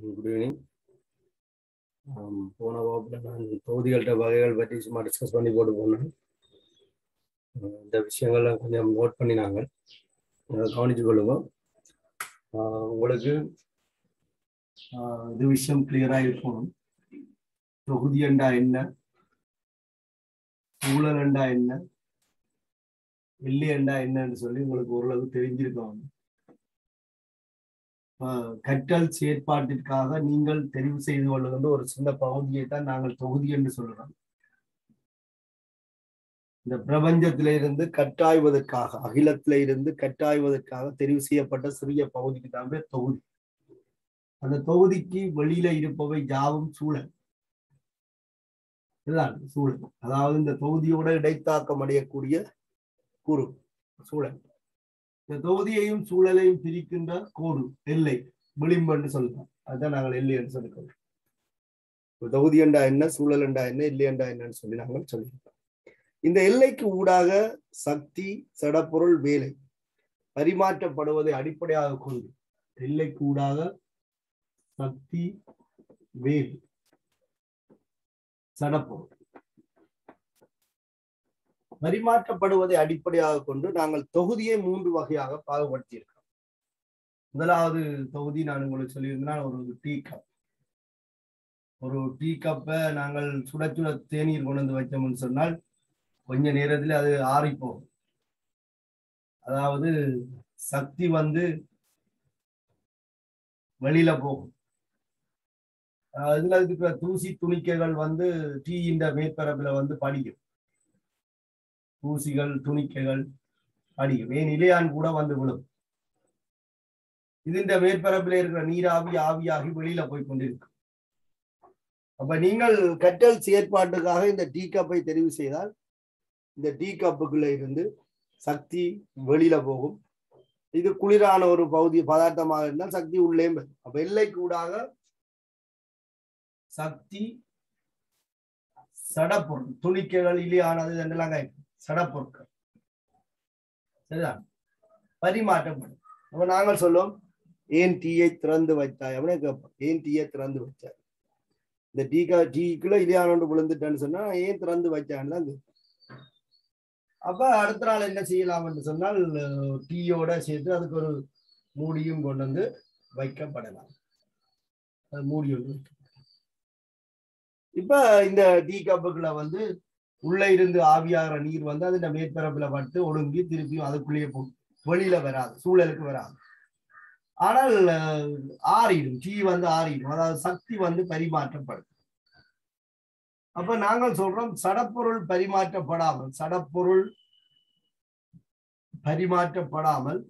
Good evening. போன வகுப்பில் நான் தொகுதிகள்கிட்ட வகைகள் பற்றி சும்மா டிஸ்கஸ் பண்ணி போட்டு போனேன். இந்த விஷயங்கள்லாம் கொஞ்சம் நோட் பண்ணி நாங்கள் கவனித்து கொள்ளுவோம். உங்களுக்கு இது விஷயம் கிளியராக இருக்கணும். தொகுதி என்றா என்ன, சூழல் என்றா என்ன, எல்லை என்றா என்னன்னு சொல்லி உங்களுக்கு ஓரளவு தெரிஞ்சிருக்கணும். கற்றல் செயற்பாட்டிற்காக நீங்கள் தெரிவு செய்து கொள்ளுகின்ற ஒரு சின்ன பகுதியை தான் நாங்கள் தொகுதி என்று சொல்கிறோம். இந்த பிரபஞ்சத்தில இருந்து கற்றாய்வதற்காக, அகிலத்தில இருந்து கற்றாய்வதற்காக தெரிவு செய்யப்பட்ட சிறிய பகுதிக்கு தான் பேர் தொகுதி. அந்த தொகுதிக்கு வெளியில இருப்பவை யாவும் சூழல். இதுதான் சூழல். அதாவது இந்த தொகுதியோட இடைத்தாக்கம் அடையக்கூடிய கூறு சூழல். இந்த தொகுதியையும் சூழலையும் பிரிக்கின்ற கோடு எல்லை, விளிம்பு என்று சொல்றோம். அதுதான் நாங்கள் எல்லை என்று சொல்லிக்கிறோம். தொகுதி என்றா என்ன, சூழல் என்றா என்ன, எல்லை என்றா என்னன்னு சொல்லி நாங்கள் சொல்லியிருக்கோம். இந்த எல்லைக்கு ஊடாக சக்தி, சடப்பொருள், வேலை பரிமாற்றப்படுவதை அடிப்படையாக கொண்டு எல்லைக்கு ஊடாக சக்தி, வேலை, சடப்பொருள் பரிமாற்றப்படுவதை அடிப்படையாக கொண்டு நாங்கள் தொகுதியை 3 வகையாக பாகுபடுத்தியிருக்கிறோம். முதலாவது தொகுதி நான் உங்களுக்கு சொல்லியிருந்தேன், ஒரு டீ கப். ஒரு டீ கப்பை நாங்கள் சுட சுட தேநீர் கொண்டு வந்து வச்சோம்னு சொன்னால் கொஞ்ச நேரத்தில் அது ஆறிப்போகும். அதாவது சக்தி வெளியில போகும். இதுல இருக்கிற தூசி துணிக்கைகள் டீயின் மேற்பரப்புல படிக்கும். தூசிகள், துணிக்கைகள் படிக்கும். நிலையான் கூட விழும். இந்த மேற்பரப்பில் இருக்கிற நீராவி ஆவியாகி வெளியில போய் கொண்டிருக்கும். அப்ப நீங்கள் கற்றல் செயற்பாட்டுக்காக இந்த டீ கப்பை தெரிவு செய்தால் இந்த டீ கப்புக்குள்ள இருந்து சக்தி வெளியில போகும். இது குளிரான ஒரு பதார்த்தமாக இருந்தால் சக்தி உள்ளே வரும். அப்ப எல்லை கூடாக சக்தி, சடப்பொருள், துணிக்கைகள், இலியானது என்றெல்லாம் சடப்பொருட்கள் சரிதான் பரிமாற்றப்படும். அப்ப நாங்கள் சொல்லுவோம், ஏன் டீயை திறந்து வைத்தாய் அப்படின்னு கேட்போம். ஏன் டீயை திறந்து வச்சாய்? இந்த டீக்குள்ள இலியானோண்டு விழுந்துட்டேன்னு சொன்னா ஏன் திறந்து வச்சான்னு தான் கேட்போம். அப்ப அடுத்த நாள் என்ன செய்யலாம் என்று சொன்னால் டீயோட சேர்த்து அதுக்கு ஒரு மூடியும் கொண்டு வைக்கப்படலாம். மூடி ஒன்று. இப்ப இந்த டீ கப்புக்குள்ள உள்ள இருந்து ஆவியாகிற நீர் அது மேற்பரப்புல பட்டு ஒடுங்கி திருப்பியும் அதுக்குள்ளேயே போகும். வெளியில வராது, சூழலுக்கு வராது. ஆனால் ஆறிடும். டீ ஆறிடும். அதாவது சக்தி பரிமாற்றப்படும். அப்ப நாங்கள் சொல்றோம், சடப்பொருள் பரிமாற்றப்படாமல்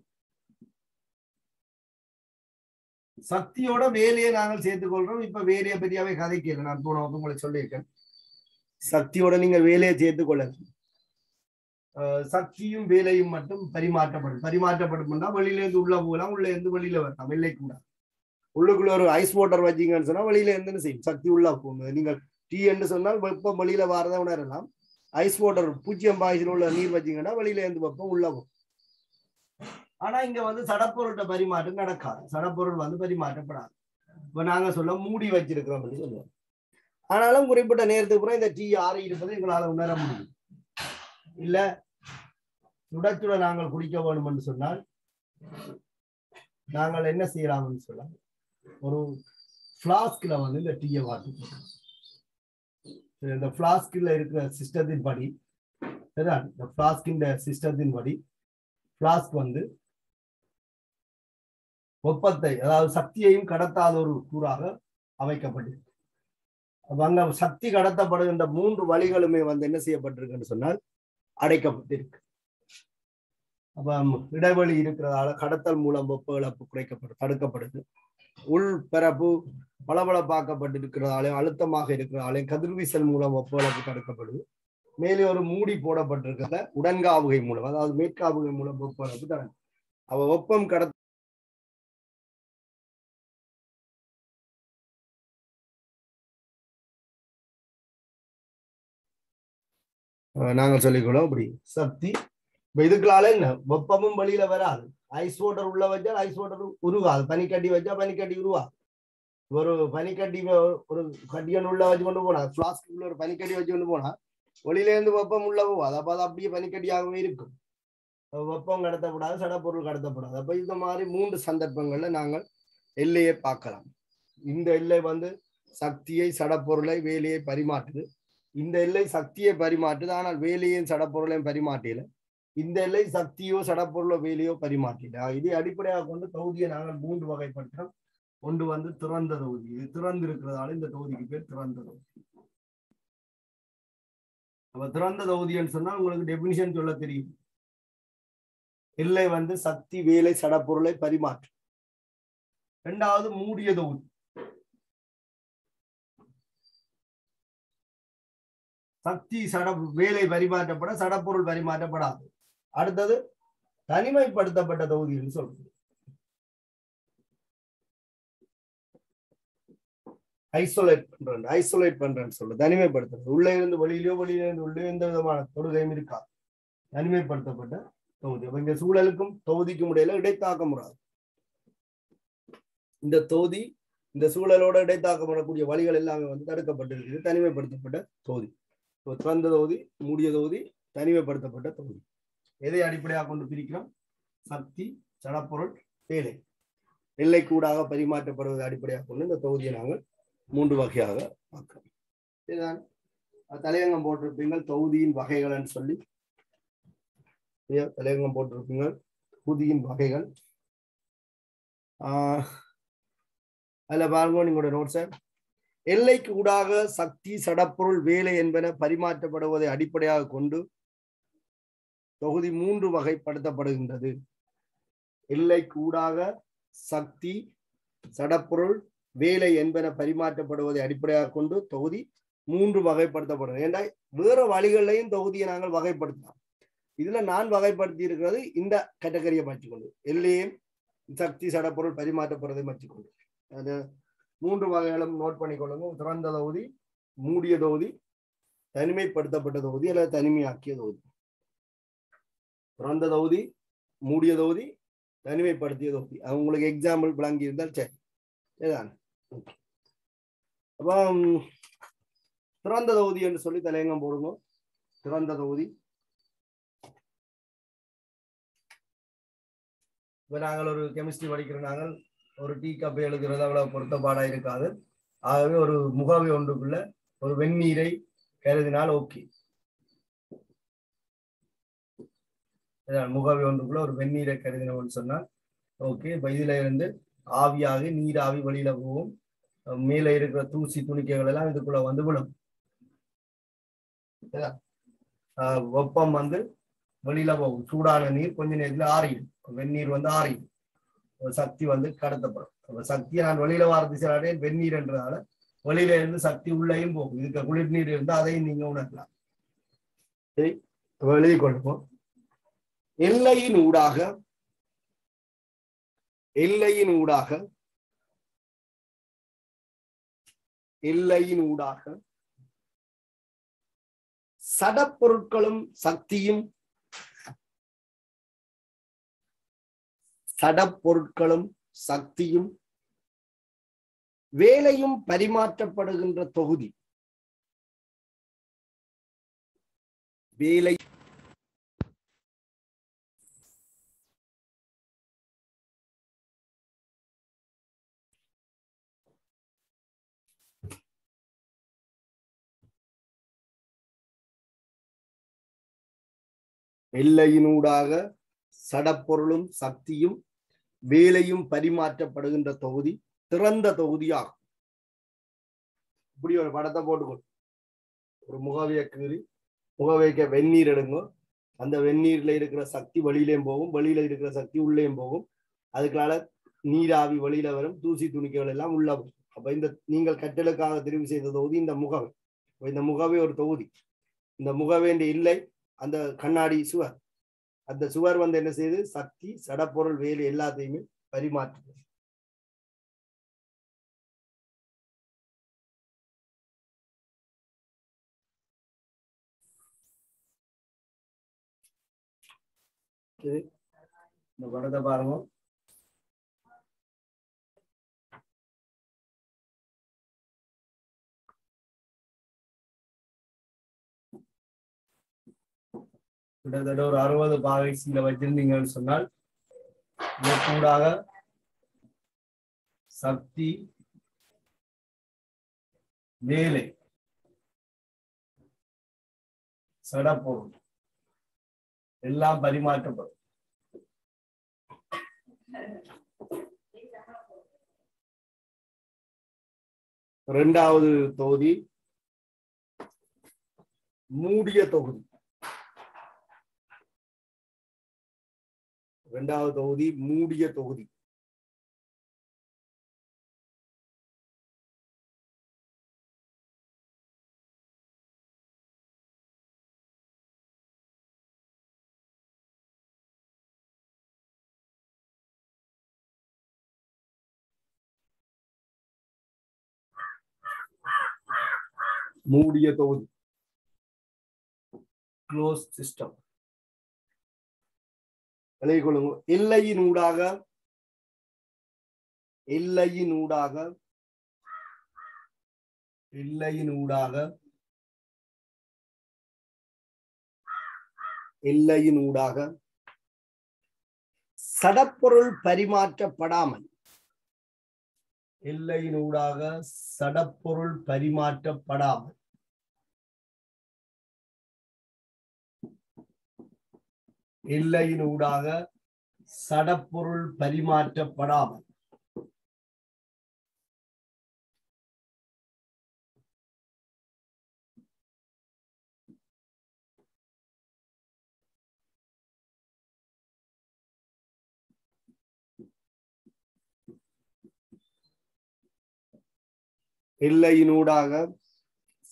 சக்தியோட வேலையை நாங்கள் சேர்த்துக் கொள்றோம். இப்ப வேலையை பற்றியாவே கதைக்கிறேன். நான் போன உங்களுக்கு சொல்லியிருக்கேன், சக்தியோட நீங்க வேலையை சேர்த்துக் கொள்ளலாம். சக்தியும் வேலையும் மட்டும் பரிமாற்றப்படும். வெளியில இருந்து உள்ள போகலாம், உள்ள இருந்து வெளியில வரலாம். வெள்ளை கூட உள்ளுக்குள்ள ஒரு ஐஸ் வாட்டர் வச்சிங்கன்னு சொன்னா வெளியில இருந்து செய்யும், சக்தி உள்ள போகும். நீங்கள் டீ என்று சொன்னால் வெப்பம் வெளியில வாரதை உணரலாம். ஐஸ் வாட்டர் 0 உள்ள நீர் வச்சிங்கன்னா வெளியில இருந்து வெப்பம் உள்ள போகும். ஆனா இங்க சடப்பொருள்கிட்ட பரிமாற்றம் நடக்காது. சடப்பொருள் பரிமாற்றப்படாது. இப்ப நாங்க சொல்ல மூடி வச்சிருக்கிறோம் அப்படின்னு சொல்லுவோம். ஆனாலும் குறிப்பிட்ட நேரத்துக்கு அப்புறம் இந்த டீ ஆறி இருப்பதை எங்களால உணர முடியும். இல்ல சுட நாங்கள் குடிக்க வேண்டும் என்று சொன்னால் நாங்கள் என்ன செய்யலாம்னு சொல்ல, ஒரு பிளாஸ்க்ல இந்த டீயை வாட்டிக்கிறோம். இந்த பிளாஸ்க்ல இருக்கிற சிஸ்டத்தின் படி, இந்த பிளாஸ்கின் சிஸ்டத்தின் படி பிளாஸ்க் வெப்பத்தை, அதாவது சக்தியையும் கடத்தாத ஒரு கூறாக அமைக்கப்பட்டிருக்கு. அங்க சக்தி கடத்தப்படுகின்ற 3 வழிகளுமே என்ன செய்யப்பட்டிருக்குன்னு சொன்னால் அடைக்கப்பட்டிருக்கு. அப்ப இடைவெளி இருக்கிறதால கடத்தல் மூலம் வெப்ப இழப்பு தடுக்கப்படுது. உள்பரப்பு பளபளப்பாக்கப்பட்டிருக்கிறதாலையும் அழுத்தமாக இருக்கிறதாலையும் கதிர்வீசல் மூலம் வெப்ப இழப்பு தடுக்கப்படுது. மேலே ஒரு மூடி போடப்பட்டிருக்கிறத உடன்காவுகை மூலம், அதாவது மேற்காவுகை மூலம் வெப்ப இழப்பு தடுக்கும். அவ வெப்பம் கடத்த நாங்கள் சொல்லிக்கொள்ளும். அப்படி சக்தி இதுக்களால என்ன வெப்பமும் வெளியில வராது. ஐஸ் வாட்டர் உள்ள வச்சால் ஐஸ் வாட்டர் உருவாது, பனிக்கட்டி வச்சா பனிக்கட்டி உருவாது. ஒரு பனிக்கட்டி ஒரு கட்டியன் உள்ள வச்சு கொண்டு போனா பிளாஸ்டிக்ல ஒரு பனிக்கட்டி வச்சு கொண்டு போனா வெளியில இருந்து வெப்பம் உள்ள போகாது. அப்ப அது அப்படியே பனிக்கட்டியாகவே இருக்கும். வெப்பம் கடத்தப்படாது, சடப்பொருள் கடத்தப்படாது. அப்ப இந்த மாதிரி 3 சந்தர்ப்பங்கள்ல நாங்கள் எல்லையை பார்க்கலாம். இந்த எல்லை வந்து சக்தியை, சடப்பொருளை, வேலையை பரிமாற்றுது. இந்த எல்லை சக்தியை பரிமாற்றுது, ஆனால் வேலையும் சடப்பொருளையும் பரிமாற்றல. இந்த எல்லை சக்தியோ சடப்பொருளோ வேலையோ பரிமாற்றல. இதை அடிப்படையாக கொண்டு தொகுதியை நாங்கள் 3 வகைப்படுத்துறோம். ஒன்று வந்து திறந்த தொகுதி. இது திறந்து இருக்கிறதால இந்த தொகுதிக்கு பேர் திறந்த தொகுதி. அப்ப திறந்த தொகுதின்னு சொன்னா உங்களுக்கு டெபினிஷன் சொல்ல தெரியும். எல்லை வந்து சக்தி, வேலை, சடப்பொருளை பரிமாற்றும். இரண்டாவது மூடிய தொகுதி. சக்தி வேலை பரிமாற்றப்பட, சடப்பொருள் பரிமாற்றப்படாது. அடுத்தது தனிமைப்படுத்தப்பட்ட தொகுதி என்று சொல்றது. ஐசோலேட் பண்றேன்னு சொல்றது, தனிமைப்படுத்துறது. உள்ளே இருந்து வெளியிலோ, வெளியில இருந்து உள்ளே எந்த விதமான தொடுகையும் இருக்காது. தனிமைப்படுத்தப்பட்ட தொகுதி. அப்ப இங்க சூழலுக்கும் தொகுதிக்கும் இடையில இடைத்தாக்கம் வராது. இந்த தொகுதி இந்த சூழலோட இடைத்தாக்கப்படக்கூடிய வழிகள் எல்லாமே வந்து தடுக்கப்பட்டிருக்கு. தனிமைப்படுத்தப்பட்ட தொகுதி. திறந்த தொகுதி, மூடிய தொகுதி, தனிமைப்படுத்தப்பட்ட தொகுதி. எதை அடிப்படையாக கொண்டு பிரிக்கிறோம்? சக்தி, சடப்பொருள், வேலை. எல்லைக்கூடாக பரிமாற்றப்படுவதை அடிப்படையாக கொண்டு இந்த தொகுதியை நாங்கள் 3 வகையாக பார்க்கிறோம். இதுதான் தலையங்கம் போட்டிருப்பீங்கள் தொகுதியின் வகைகள்னு சொல்லி. தலையங்கம் போட்டிருப்பீங்கள் தொகுதியின் வகைகள். அதுல பாருங்க நீங்களோட நோட்ஸை. எல்லைக்கு ஊடாக சக்தி, சடப்பொருள், வேலை என்பன பரிமாற்றப்படுவதை அடிப்படையாக கொண்டு தொகுதி 3 வகைப்படுத்தப்படுகின்றது. எல்லைக்கு ஊடாக சக்தி, சடப்பொருள், வேலை என்பன பரிமாற்றப்படுவதை அடிப்படையாக கொண்டு தொகுதி 3 வகைப்படுத்தப்படும். ஏண்டா வேற வழிகளையும் தொகுதியை நாங்கள் வகைப்படுத்தலாம். இதுல நான் வகைப்படுத்தி இருக்கிறது இந்த கேட்டகரியை மாற்றிக்கொண்டு, எல்லையும் சக்தி, சடப்பொருள் பரிமாற்றப்படுவதை மாற்றிக்கொண்டு. அது 3 வகைகளும் நோட் பண்ணிக்கொள்ளுங்க. திறந்த தொகுதி, மூடிய தொகுதி, தனிமைப்படுத்தப்பட்ட தொகுதி அல்லது தனிமையாக்கிய தொகுதி. திறந்த தொகுதி, மூடிய தொகுதி, தனிமைப்படுத்திய தொகுதி. உங்களுக்கு எக்ஸாம்பிள் விளங்கி இருந்தால் சரி. அப்போ திறந்த தொகுதி என்று சொல்லி தலையங்கம் போடுங்க. திறந்த தொகுதி. இப்ப நாங்கள் ஒரு கெமிஸ்ட்ரி படிக்கிற நாங்கள் ஒரு டீ கப் எழுதுறது அவ்வளவு பொருத்தப்பாடா இருக்காது. ஆகவே ஒரு முகவை ஒன்றுக்குள்ள ஒரு வெந்நீரை கருதினால் ஓகே. முகவை ஒன்றுக்குள்ள ஒரு வெந்நீரை கருதினோம்னு சொன்னால் ஓகே. இப்ப இதுல இருந்து ஆவியாகி நீராவி வெளியில போகும். மேல இருக்கிற தூசி துணிக்கைகள் எல்லாம் இதுக்குள்ள வந்து விடும். வெப்பம் வந்து வெளியில போகும். சூடான நீர் கொஞ்ச நேரத்துல ஆறிடும். வெந்நீர் வந்து ஆறிடும். சக்தி வந்து கடத்தப்படும். சக்தியை நான் வெளியில வாரதிச்சாலே வெந்நீர் என்றதால வெளியில இருந்து சக்தி உள்ளேயும் போகும். இதுக்கு குளிர் நீர் இருந்தா அதையும் நீங்க உணரலாம். சரி, எழுதி கொள்ளுவோம். எல்லையின் ஊடாக சடப்பொருட்களும் சக்தியும் வேலையும் பரிமாற்றப்படுகின்ற தொகுதி. வேலை எல்லையினூடாக சடப்பொருளும் சக்தியும் வேலையும் பரிமாற்றப்படுகின்ற தொகுதி திறந்த தொகுதியாகும். இப்படி ஒரு படத்தை போட்டுக்கொண்டு ஒரு முகவையை கீறி முகவைக்க வெந்நீர் எடுங்க. அந்த வெந்நீர்ல இருக்கிற சக்தி வெளியிலையும் போகும், வெளியில இருக்கிற சக்தி உள்ளேயும் போகும். அதுக்குனால நீராவி வெளியில வரும், தூசி துணிக்கைகள் எல்லாம் உள்ள போகும். அப்ப இந்த நீங்கள் கட்டலுக்காக தெரிவு செய்த தொகுதி இந்த முகவை. இந்த முகவை ஒரு தொகுதி. இந்த முகவேண்ட இல்லை அந்த கண்ணாடி சுவர். அந்த சுவர் வந்து என்ன செய்யுது? சக்தி, சடப்பொருள், வேலை எல்லாத்தையுமே பரிமாற்றுது. இந்த படத்தை பாருங்க. கிட்டத்தட்ட ஒரு 60 பாகைசில வச்சிருந்தீங்கன்னு சொன்னால் இதற்கூடாக சக்தி வேலை சடப்பொருள் எல்லாம் பரிமாற்றப்படும். இரண்டாவது தொகுதி மூடிய தொகுதி. இரண்டாவது தொகுதி மூடிய தொகுதி. மூடிய தொகுதி க்ளோஸ் சிஸ்டம். எல்லையினூடாக எல்லையினூடாக எல்லையினூடாக எல்லையினூடாக சடப்பொருள் பரிமாற்றப்படாமல் எல்லையினூடாக சடப்பொருள் பரிமாற்றப்படாமல் எல்லையினூடாக சடப்பொருள் பரிமாற்றப்படாமல் எல்லையினூடாக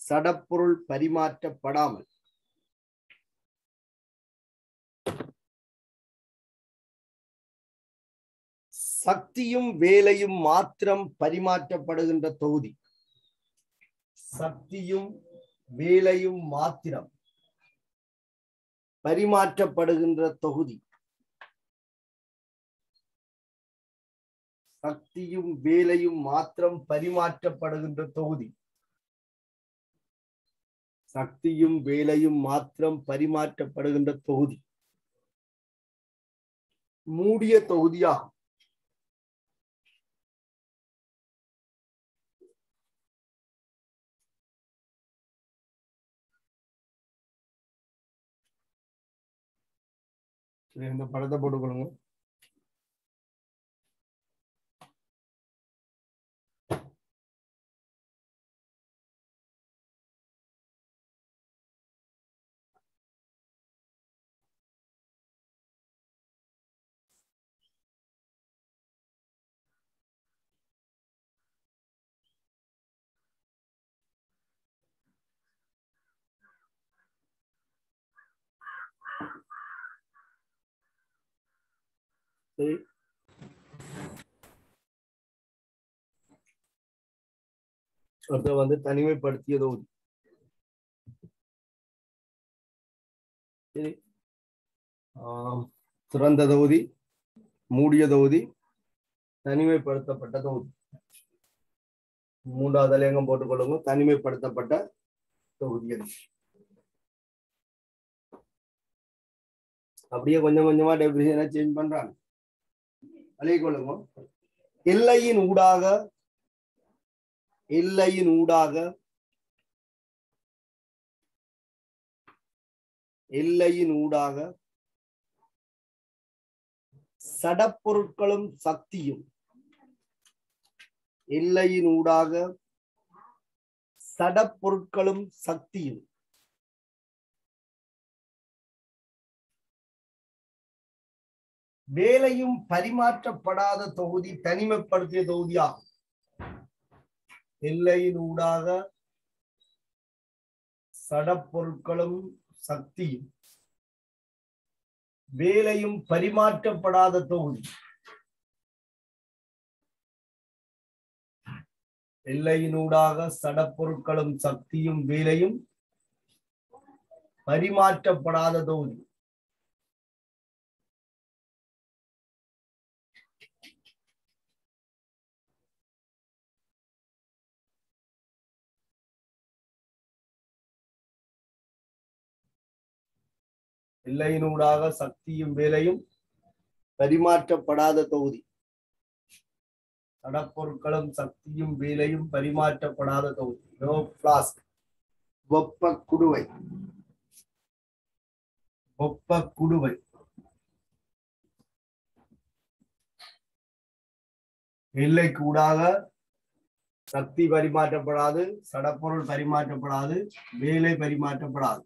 சடப்பொருள் பரிமாற்றப்படாமல் சக்தியும் வேலையும் மாத்திரம் பரிமாற்றப்படுகின்ற தொகுதி. சக்தியும் வேலையும் மாத்திரம் பரிமாற்றப்படுகின்ற தொகுதி. சக்தியும் வேலையும் மாத்திரம் பரிமாற்றப்படுகின்ற தொகுதி. சக்தியும் வேலையும் மாத்திரம் பரிமாற்றப்படுகின்ற தொகுதி மூடிய தொகுதியாகும். இந்த படத்தை போட்டுக்கொள்ளுங்க. அடுத்து தனிமைப்படுத்திய தொகுதி. திறந்த தொகுதி, மூடிய தொகுதி, தனிமைப்படுத்தப்பட்ட தொகுதி. மூன்றாவது தலையங்கம் போட்டுக்கொள்ளுங்க. தனிமைப்படுத்தப்பட்ட தொகுதிகள். அப்படியே கொஞ்சம் கொஞ்சமா டெபினிஷனை சேஞ்ச் பண்றாங்க. அழைக்கொள்ளுங்க. எல்லையின் ஊடாக எல்லையினூடாக எல்லையினூடாக சடப்பொருட்களும் சக்தியும் எல்லையினூடாக சடப்பொருட்களும் சக்தியும் வேலையும் பரிமாற்றப்படாத தொகுதி தனிமைப்படுத்திய தொகுதியாகும். எல்லையினூடாக சடப்பொருட்களும் சக்தியும் வேலையும் பரிமாற்றப்படாத தொகுதி. எல்லையினூடாக சடப்பொருட்களும் சக்தியும் வேலையும் பரிமாற்றப்படாத தொகுதி. எல்லையினூடாக சக்தியும் வேலையும் பரிமாற்றப்படாத தொகுதி. சடப்பொருட்களும் சக்தியும் வேலையும் பரிமாற்றப்படாத தொகுதி. ஃபிளாஸ்க், வெப்ப குடுவை. வெப்ப குடுவை எல்லைக்கு ஊடாக சக்தி பரிமாற்றப்படாது, சடப்பொருள் பரிமாற்றப்படாது, வேலை பரிமாற்றப்படாது.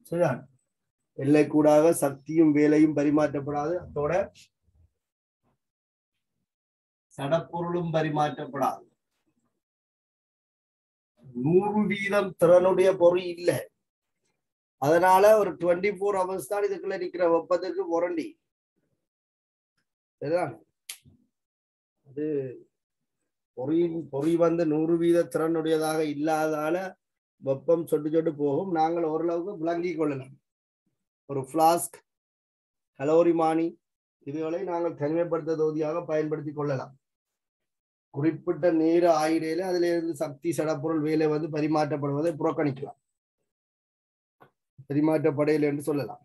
சரியா? எல்லைக்கூடாக சக்தியும் வேலையும் பரிமாற்றப்படாது, அதோட சடப்பொருளும் பரிமாற்றப்படாது. 100% திறனுடைய பொருள் இல்லை. அதனால ஒரு 24 hours தான் இதுக்குள்ள நிக்கிற வெப்பத்துக்கு பொருண்டி. சரிதான்? அது பொறி வந்து 100% திறனுடையதாக இல்லாததால வெப்பம் சொட்டு சொட்டு போகும். நாங்கள் ஓரளவுக்கு விளங்கி கொள்ளலாம். ஒரு பிளாஸ்க், கலோரிமானி இதுகளை நாங்கள் தனிமைப்படுத்த தொகுதியாக பயன்படுத்தி கொள்ளலாம். குறிப்பிட்ட நேர ஆயிடையில அதுல இருந்து சக்தி சடப்பொருள் வேலை வந்து பரிமாற்றப்படுவதை புறக்கணிக்கலாம். பரிமாற்றப்படையில் என்று சொல்லலாம்.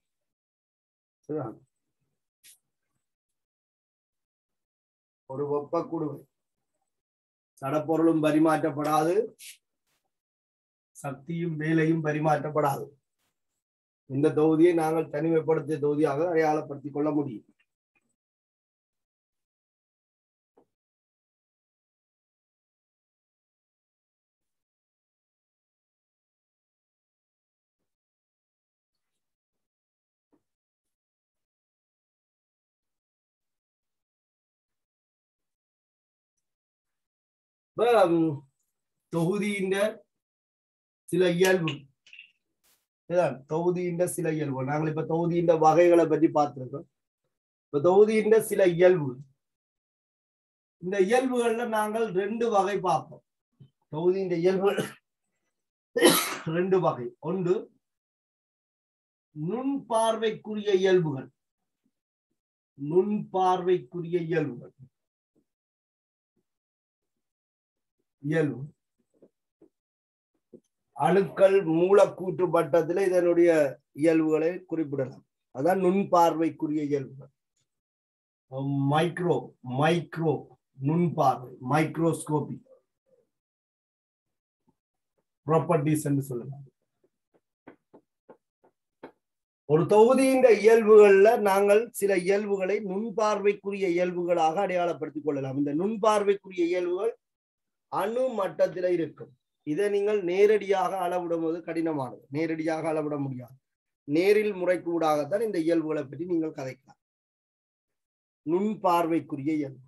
ஒரு வெப்ப குடுவை சடப்பொருளும் பரிமாற்றப்படாது, சக்தியும் வேலையும் பரிமாற்றப்படாது. இந்த தொகுதியை நாங்கள் தனிமைப்படுத்திய தொகுதியாக அடையாளப்படுத்திக் கொள்ள முடியும். தொகுதியின் சில இயல்பு. தொகுதியின் சில இயல்பு. நாங்கள் இப்ப தொகுதியின் வகைகளை பற்றி பார்த்திருக்கோம். இப்ப தொகுதியின் சில இயல்பு. இந்த இயல்புகள்ல நாங்கள் 2 வகை பார்ப்போம். தொகுதியின் இயல்பு 2 வகை. ஒன்று நுண்பார்வைக்குரிய இயல்புகள். நுண்பார்வைக்குரிய இயல்புகள். இயல்பு அணுக்கள் மூலக்கூற்று மட்டத்தில் இதனுடைய இயல்புகளை குறிப்பிடலாம். அதான் நுண்பார்வைக்குரிய இயல்புகள். மைக்ரோ நுண்பார்வை, மைக்ரோஸ்கோபி ப்ராப்பர்ட்டிஸ் என்று சொல்லலாம். ஒரு தொகுதியின் இயல்புகள்ல நாங்கள் சில இயல்புகளை நுண்பார்வைக்குரிய இயல்புகளாக அடையாளப்படுத்திக் கொள்ளலாம். இந்த நுண்பார்வைக்குரிய இயல்புகள் அணு மட்டத்தில் இருக்கும். இதை நீங்கள் நேரடியாக அளவிடுவது கடினமானது. நேரடியாக அளவிட முடியாது. நேரில் முறைக்கூடாகத்தான் இந்த இயல்புகளை பற்றி நீங்கள் கதைக்கலாம். நுண்பார்வைக்குரிய இயல்பு.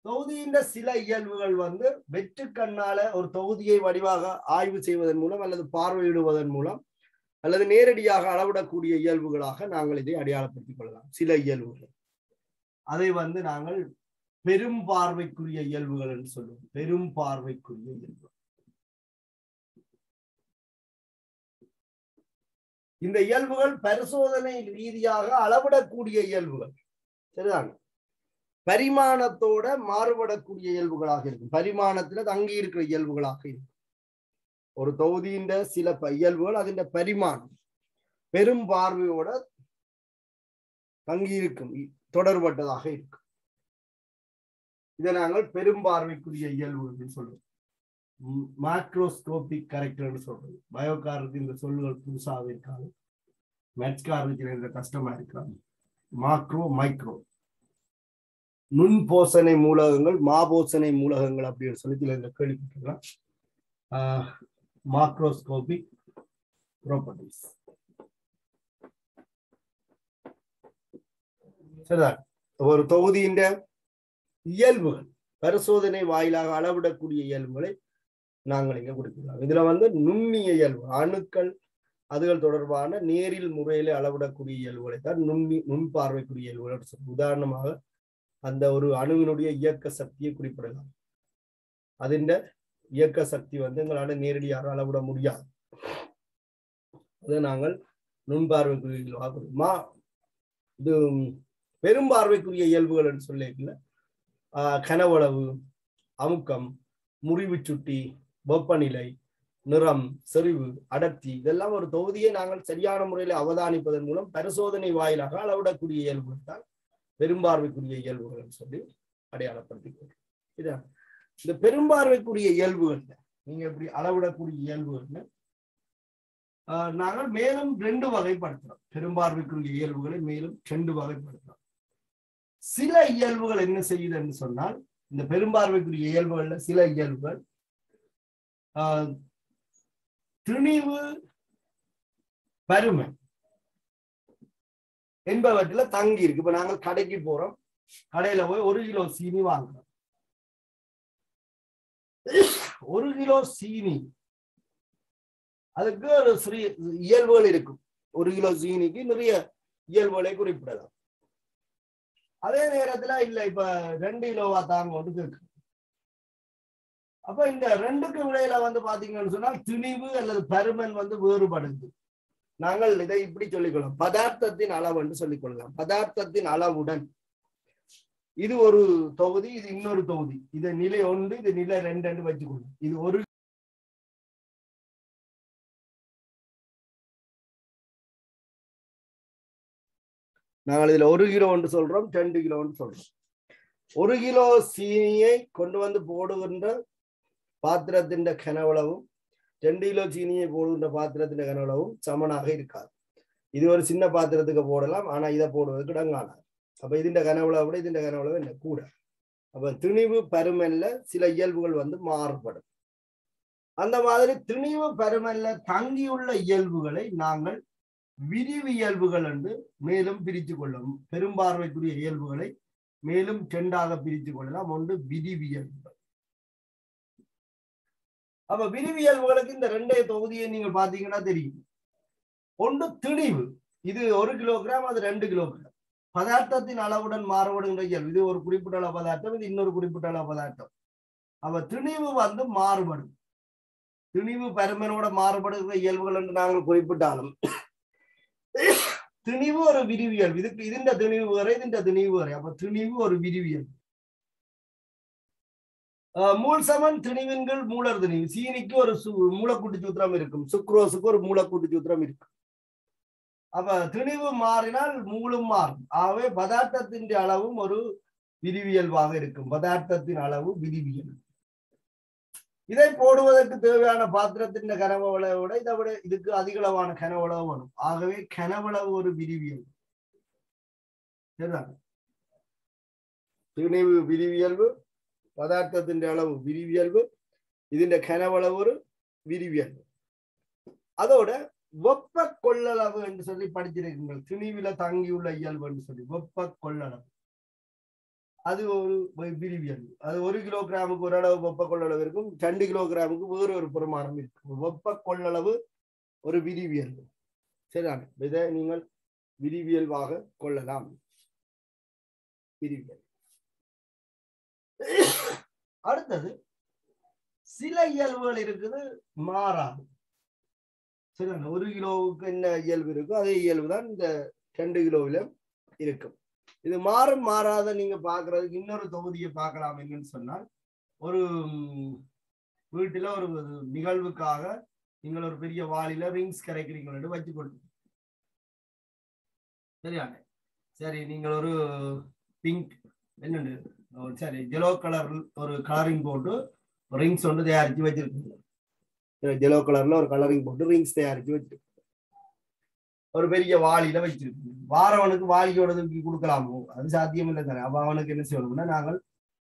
தொகுதியின் சில இயல்புகள் வந்து வெற்று கண்ணால ஒரு தொகுதியை வடிவாக ஆய்வு செய்வதன் மூலம் அல்லது பார்வையிடுவதன் மூலம் அல்லது நேரடியாக அளவிடக்கூடிய இயல்புகளாக நாங்கள் இதை அடையாளப்படுத்திக் கொள்ளலாம். சில இயல்புகள் அதை வந்து நாங்கள் பெரும் பார்வைக்குரிய இயல்புகள் என்று சொல்லுவோம். பெரும் பார்வைக்குரிய இயல்பு. இந்த இயல்புகள் பரிசோதனை ரீதியாக அளவிடக்கூடிய இயல்புகள். சரிதான்? பரிமாணத்தோட மாறுபடக்கூடிய இயல்புகளாக இருக்கும். பரிமாணத்துல தங்கி இருக்கிற இயல்புகளாக இருக்கும். ஒரு தொகுதியின் சில இயல்புகள் அதன் பரிமாணம் பெரும் பார்வையோட தங்கி இருக்கும், தொடர்பட்டதாக இருக்கும். இதை நாங்கள் பெரும் பார்வைக்குரிய இயல்பு என்று சொல்றோம். மேக்ரோஸ்கோபிக் கேரக்டர் சொல்றது. பயோகாரத்துக்கு இந்த சொல்லுகள் புதுசாக இருக்காது. மேட்ச்காரத்துக்கு இந்த கஷ்டமா இருக்காது. Macro, micro. நுண்போசனை மூலகங்கள், மாபோசனை மூலகங்கள் அப்படின்னு சொல்லி இந்த கேள்விப்பட்டிருக்கலாம். Macroscopic properties. சரிதான்? ஒரு தொகுதியின் இயல்புகள் பரிசோதனை வாயிலாக அளவிடக்கூடிய இயல்புகளை நாங்கள் இங்க கொடுக்கலாம். இதுல வந்து நுண்ணிய இயல்பு, அணுக்கள் அதுகள் தொடர்பான நேரில் முறையில அளவிடக்கூடிய இயல்புகளை தான் நுண்பார்வைக்குரிய இயல்புகள் சொல்லுவோம். உதாரணமாக அந்த ஒரு அணுவினுடைய இயக்க சக்தியை குறிப்பிடலாம். அதிண்ட இயக்க சக்தி வந்து எங்களால் நேரடியாக அளவிட முடியாது. அதை நாங்கள் நுண்பார்வைக்குரிய இது பெரும் பார்வைக்குரிய இயல்புகள் என்று சொல்லிக்கல. கனவளவு, அமுக்கம், முறிவு சுட்டி, வெப்பநிலை, நிறம், செறிவு, அடர்த்தி இதெல்லாம் ஒரு தொகுதியை நாங்கள் சரியான முறையில் அவதானிப்பதன் மூலம் பரிசோதனை வாயிலாக அளவிடக்கூடிய இயல்புகள் தான் பெரும்பார்வைக்குரிய இயல்புகள் சொல்லி அடையாளப்படுத்திக் இதான் இந்த பெரும்பார்வைக்குரிய இயல்புகள் நீங்க எப்படி அளவிடக்கூடிய இயல்புகள் நாங்கள் மேலும் 2 வகைப்படுத்துறோம். பெரும்பார்வைக்குரிய இயல்புகளை மேலும் 2 வகைப்படுத்துறோம். சில இயல்புகள் என்ன செய்யுதுன்னு சொன்னால் இந்த பெரும்பார்வைக்குரிய இயல்புகள்ல சில இயல்புகள் திணிவு, பருமன் என்பவற்றில் தங்கி இருக்கு. இப்ப நாங்கள் கடைக்கு போறோம், கடையில போய் 1 கிலோ சீனி வாங்குறோம். 1 கிலோ சீனி அதுக்கு ஒரு சிறிய இயல்புகள் இருக்கும். 1 கிலோ சீனிக்கு நிறைய இயல்புகளை குறிப்பிடலாம். அதே நேரத்துல இல்ல இப்ப 2 கிலோவா தாங்க இருக்கு. அப்ப இந்த 2க்கு இடையில பாத்தீங்கன்னு சொன்னால் திணிவு அல்லது பருமன் வேறுபடுது. நாங்கள் இதை இப்படி சொல்லிக்கொள்ளலாம், பதார்த்தத்தின் அளவு என்று சொல்லிக்கொள்ளலாம். பதார்த்தத்தின் அளவுடன் இது ஒரு தொகுதி, இது இன்னொரு தொகுதி, இது நிலை 1, இது நிலை 2 என்று வச்சுக்கொள்ளும். இது ஒரு நாங்கள் இதுல 1 கிலோ என்று சொல்றோம், 2 கிலோ சொல்றோம். 1 கிலோ சீனியை கொண்டு போடுகின்ற பாத்திரத்தின் கனவளவும் 2 கிலோ சீனியை போடுகின்ற பாத்திரத்தின் கனவளவும் சமனாக இருக்காது. இது ஒரு சின்ன பாத்திரத்துக்கு போடலாம், ஆனா இதை போடுவதற்கு இடங்கானாது. அப்ப இதுண்ட கனவளவை விட இதுண்ட கனவளவு என்ன கூட. அப்ப திணிவு பருமன்ல சில இயல்புகள் மாறுபடும். அந்த மாதிரி திணிவு பருமன்ல தங்கியுள்ள இயல்புகளை நாங்கள் விரிவு இயல்புகள் என்று மேலும் பிரித்து கொள்ளும். பெரும்பார்வைக்குரிய இயல்புகளை மேலும் 2ஆக பிரித்து கொள்ளலாம். ஒன்று விரிவியல்புகள். அப்ப விரிவியல்புகளுக்கு இந்த 2 தொகுதியை நீங்க பாத்தீங்கன்னா தெரியும். ஒன்று திணிவு, இது 1 கிலோகிராம், அது 2 கிலோகிராம். பதார்த்தத்தின் அளவுடன் மாறுபடுகின்ற இயல்பு. இது ஒரு குறிப்பிட்ட அளவு பதார்த்தம், இது இன்னொரு குறிப்பிட்ட அளவு பதார்த்தம். அப்ப திணிவு மாறுபடும். திணிவு பருமனோட மாறுபடுகிற இயல்புகள் என்று நாங்கள் குறிப்பிட்டாலும் திணிவு ஒரு விரிவியல். இதுக்கு இதுண்ட திணிவு வரை, இதுண்ட திணிவு வரை. அப்ப திணிவு ஒரு விரிவியல். மூல் சமன் திணிவின்கள் மூலர் திணிவு. சீனிக்கு ஒரு மூலக்கூட்டு சூத்திரம் இருக்கும், சுக்ரோஸுக்கு ஒரு மூலக்கூட்டு சூத்திரம் இருக்கும். அப்ப திணிவு மாறினால் மூலும் மாறும். ஆகவே பதார்த்தத்தின் அளவும் ஒரு விரிவியல்பாக இருக்கும். பதார்த்தத்தின் அளவு விரிவியல். இதை போடுவதற்கு தேவையான பாத்திரத்தின் கனவளவை விட இதை விட இதுக்கு அதிகளவான கனவளவு வரும். ஆகவே கனவளவு ஒரு விரிவியல். திணிவு விரிவியல்பு, பதார்த்தத்தின் அளவு விரிவியல்பு, இதுண்ட கனவளவு ஒரு விரிவியல்பு. அதோட வெப்ப கொள்ளளவு என்று சொல்லி படிச்சிருக்கீங்கள். திணிவில தங்கியுள்ள இயல்பு என்று சொல்லி வெப்ப கொள்ளளவு, அது ஒரு விரிவியல். அது 1 கிலோகிராமுக்கு ஒரு அளவு வெப்ப கொள்ளளவு இருக்கும், 2 கிலோகிராமுக்கு வேறு ஒரு பிரமாணம் இருக்கும். வெப்ப கொள்ளளவு ஒரு விரிவியல். சரிதானே? இதை நீங்கள் விரிவியல்வாக கொள்ளலாம். விரிவியல். அடுத்தது சில இயல்புகள் இருக்குது, மாறாது. சரிதானே? 1 கிலோவுக்கு என்ன இயல்பு இருக்கோ அதே இயல்பு தான் இந்த 2 கிலோவிலும் இருக்கும். இது மாறும் மாறாத நீங்க பாக்குறதுக்கு இன்னொரு தொகுதியை பார்க்கலாம். என்னன்னு சொன்னால், ஒரு வீட்டுல ஒரு நிகழ்வுக்காக நீங்கள் ஒரு பெரிய வாளில ரிங்ஸ் கரைக்கிறீங்க வச்சுக்கொண்டு, சரியான சரி நீங்கள் ஒரு பிங்க் என்னண்டு சரி ஜெலோ கலர் ஒரு கலரிங் போட்டு ரிங்ஸ் ஒன்று தயாரிச்சு வச்சிருக்கீங்க. ஜெலோ கலர்ல ஒரு கலரிங் போட்டு ரிங்ஸ் தயாரிச்சு வச்சிருக்கீங்க. ஒரு பெரிய வாளியில வச்சிருக்கீங்க. வாரவனுக்கு வாளியோட தூக்கி கொடுக்கலாமோ? அது சாத்தியம் இல்லை தானே. அப்ப அவனுக்கு என்ன செய்யணும்னா நாங்கள்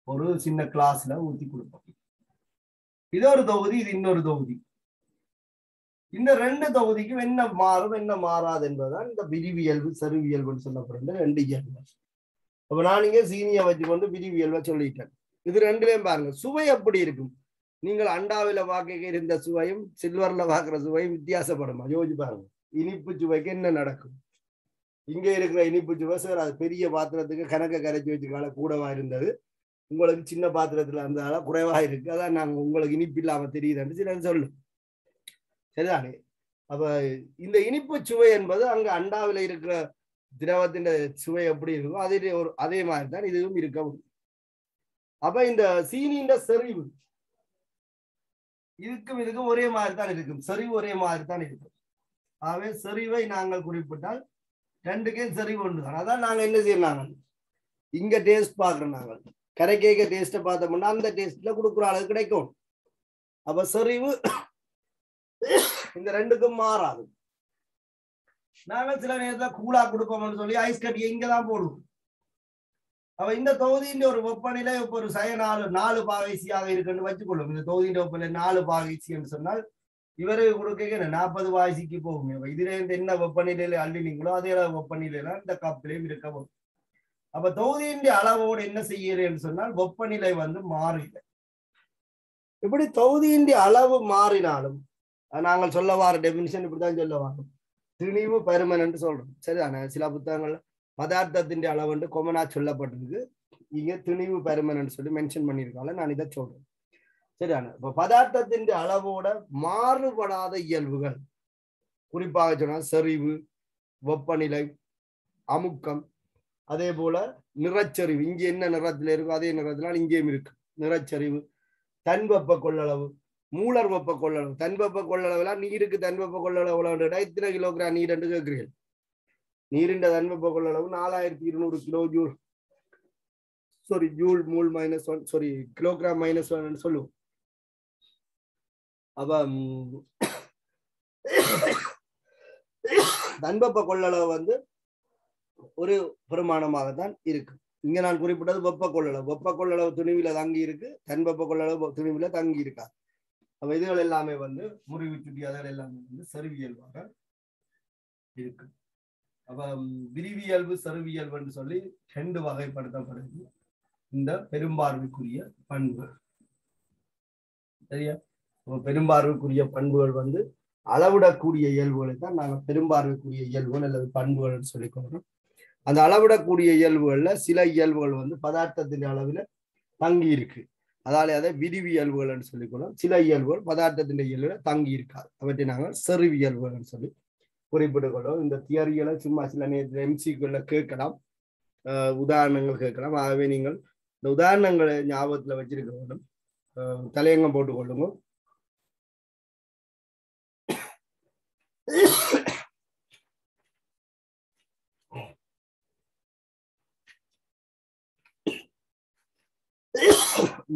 ஒரு சின்ன கிளாஸ்ல ஊற்றி கொடுப்போம். இது ஒரு தொகுதி, இது இன்னொரு தொகுதி. இந்த 2 தொகுதிக்கும் என்ன மாறும் என்ன மாறாது என்பதுதான் இந்த விரிவியல்பு செருவியல்புன்னு சொல்லப்படுற 2 இயல்பு. அப்ப நான் இங்க சீனியை வச்சுக்கொண்டு விரிவியல்பை சொல்லிட்டேன். இது 2லயும் பாருங்க சுவை எப்படி இருக்கும். நீங்கள் அண்டாவில வாக்க இருந்த சுவையும் சில்வர்ல வாக்குற சுவையும் வித்தியாசப்படுமா? யோசிச்சு பாருங்க. இனிப்பு சுவைக்கு என்ன நடக்கும்? இங்க இருக்கிற இனிப்பு சுவை சார் அது பெரிய பாத்திரத்துக்கு கணக்க கரைச்சி வச்சுக்கால கூடவா இருந்தது, உங்களுக்கு சின்ன பாத்திரத்துல இருந்தால குறைவா இருக்கு. அதான் நாங்க உங்களுக்கு இனிப்பு இல்லாம தெரியுதுன்னு சிலர் சொல்லும். சரிதானே? அப்ப இந்த இனிப்பு சுவை என்பது அங்க அண்டாவில இருக்கிற திரவத்தின் சுவை எப்படி இருக்கும் அதே மாதிரி தான் இதுவும் இருக்க முடியும். அப்ப இந்த சீனியின் செறிவு இதுக்கும் ஒரே மாதிரி தான் இருக்கும், செறிவு ஒரே மாதிரி தான் இருக்கும். ஆகவே செறிவை நாங்கள் குறிப்பிட்டால் ரெண்டுக்கும் செறிவு ஒன்று தான். அதான் நாங்க என்ன செய்யறாங்க, இங்க டேஸ்ட் பாக்குறோம், நாங்கள் கரைக்கேக்க டேஸ்ட்டை பார்த்தோம்னா அந்த டேஸ்ட்ல கொடுக்குற அளவு கிடைக்கும். அப்ப செறிவு இந்த ரெண்டுக்கும் மாறாது. நாங்கள் சில நேரத்துல கூலா கொடுப்போம்னு சொல்லி ஐஸ் கட்டியை இங்கதான் போடுவோம். அவ இந்த தொகுதியின் ஒரு வெப்பநிலை ஒரு சய 4 பாகைசியாக இருக்குன்னு வச்சுக்கொள்ளும். இந்த தொகுதியின் வெப்பநிலை 4 பாகைசி என்று சொன்னால் இவரு கொடுக்க 40 பாகைசிக்கு போகும். இதுல இருந்து என்ன வெப்பநிலையில அள்ளினீங்களோ அதே வெப்பநிலையில இந்த கப்பிலையும் இருக்க போகும். அப்ப தொகுதியின் அளவோடு என்ன செய்யறேன்னு சொன்னால் வெப்பநிலை மாறில. இப்படி தொகுதியின் அளவு மாறினாலும் நாங்கள் சொல்ல வார டெபினிஷன் இப்படித்தான் சொல்ல வாரோம், திணிவு பருமன் என்று சொல்றோம். சரிதானே? சில புத்தகங்கள்ல பதார்த்தத்தின் அளவு கொமனா சொல்லப்பட்டிருக்கு, இங்க திணிவு பருமன் சொல்லி மென்ஷன் பண்ணியிருக்காங்க. நான் இதை சொல்றேன். சரிதானே? இப்ப பதார்த்தத்தின் அளவோட மாறுபடாத இயல்புகள், குறிப்பாக சொன்னால் செறிவு, வெப்பநிலை, அமுக்கம், அதே போல நிறச்சரிவு, இங்க என்ன நிறத்துல இருக்கோ அதே நிறத்தினால் இங்கேயும் இருக்கு நிறச்சரிவு, தன்வெப்ப கொள்ளளவு, மூலர் வெப்ப கொள்ளளவு. தன்வெப்ப கொள்ளளவுலாம் நீருக்கு தன்வெப்ப கொள்ளளவு எத்தனை கிலோகிராம் நீர் என்று கேட்கிறீர்கள். நீரின் தன்வெப்ப கொள்ளளவு 4200 கிலோ ஜூல், ஜூல் மூல் -1 கிலோகிராம் -1 சொல்லுவோம். அப்ப தன்வெப்ப கொள்ளளவு ஒரு பெருமானமாகத்தான் இருக்கு. இங்க நான் குறிப்பிட்டது வெப்ப கொள்ளளவு. வெப்ப கொள்ளளவு துணிவில தங்கி இருக்கு, தன்வெப்ப கொள்ளளவு துணிவில தங்கி இருக்காது. அப்ப இதுகள் எல்லாமே முறிவு சுட்டி அதெல்லாம் எல்லாமே செறிவியல்பாக இருக்கு. அப்ப விரிவியல்பு செறிவியல்பு என்று சொல்லி 2 வகைப்படுத்தப்படுது இந்த பெரும்பார்வைக்குரிய பண்பு. சரியா? பெரும்பார்வைக்குரிய பண்புகள் அளவிடக்கூடிய இயல்புகளை தான் நாங்கள் பெரும்பார்வைக்குரிய இயல்புகள் அல்லது பண்புகள் சொல்லிக் கொள்றோம். அந்த அளவிடக்கூடிய இயல்புகள்ல சில இயல்புகள் பதார்த்தத்தின் அளவில் தங்கி இருக்கு, அதால அதை விரிவியல்புகள் சொல்லிக்கொள்ளும். சில இயல்புகள் பதார்த்தத்தின் இயல்புல தங்கி இருக்காது, அவற்றை நாங்கள் செறிவியல்புகள் சொல்லி குறிப்பிட்டுக்கொள்ளும். இந்த தியரிகளை சும்மா சில நேரத்தில் எம்சிக்குள்ள கேட்கலாம், உதாரணங்கள் கேட்கலாம். ஆகவே நீங்கள் இந்த உதாரணங்களை ஞாபகத்துல வச்சிருக்க வேண்டும், தலையங்கம் போட்டுக்கொள்ளுங்க.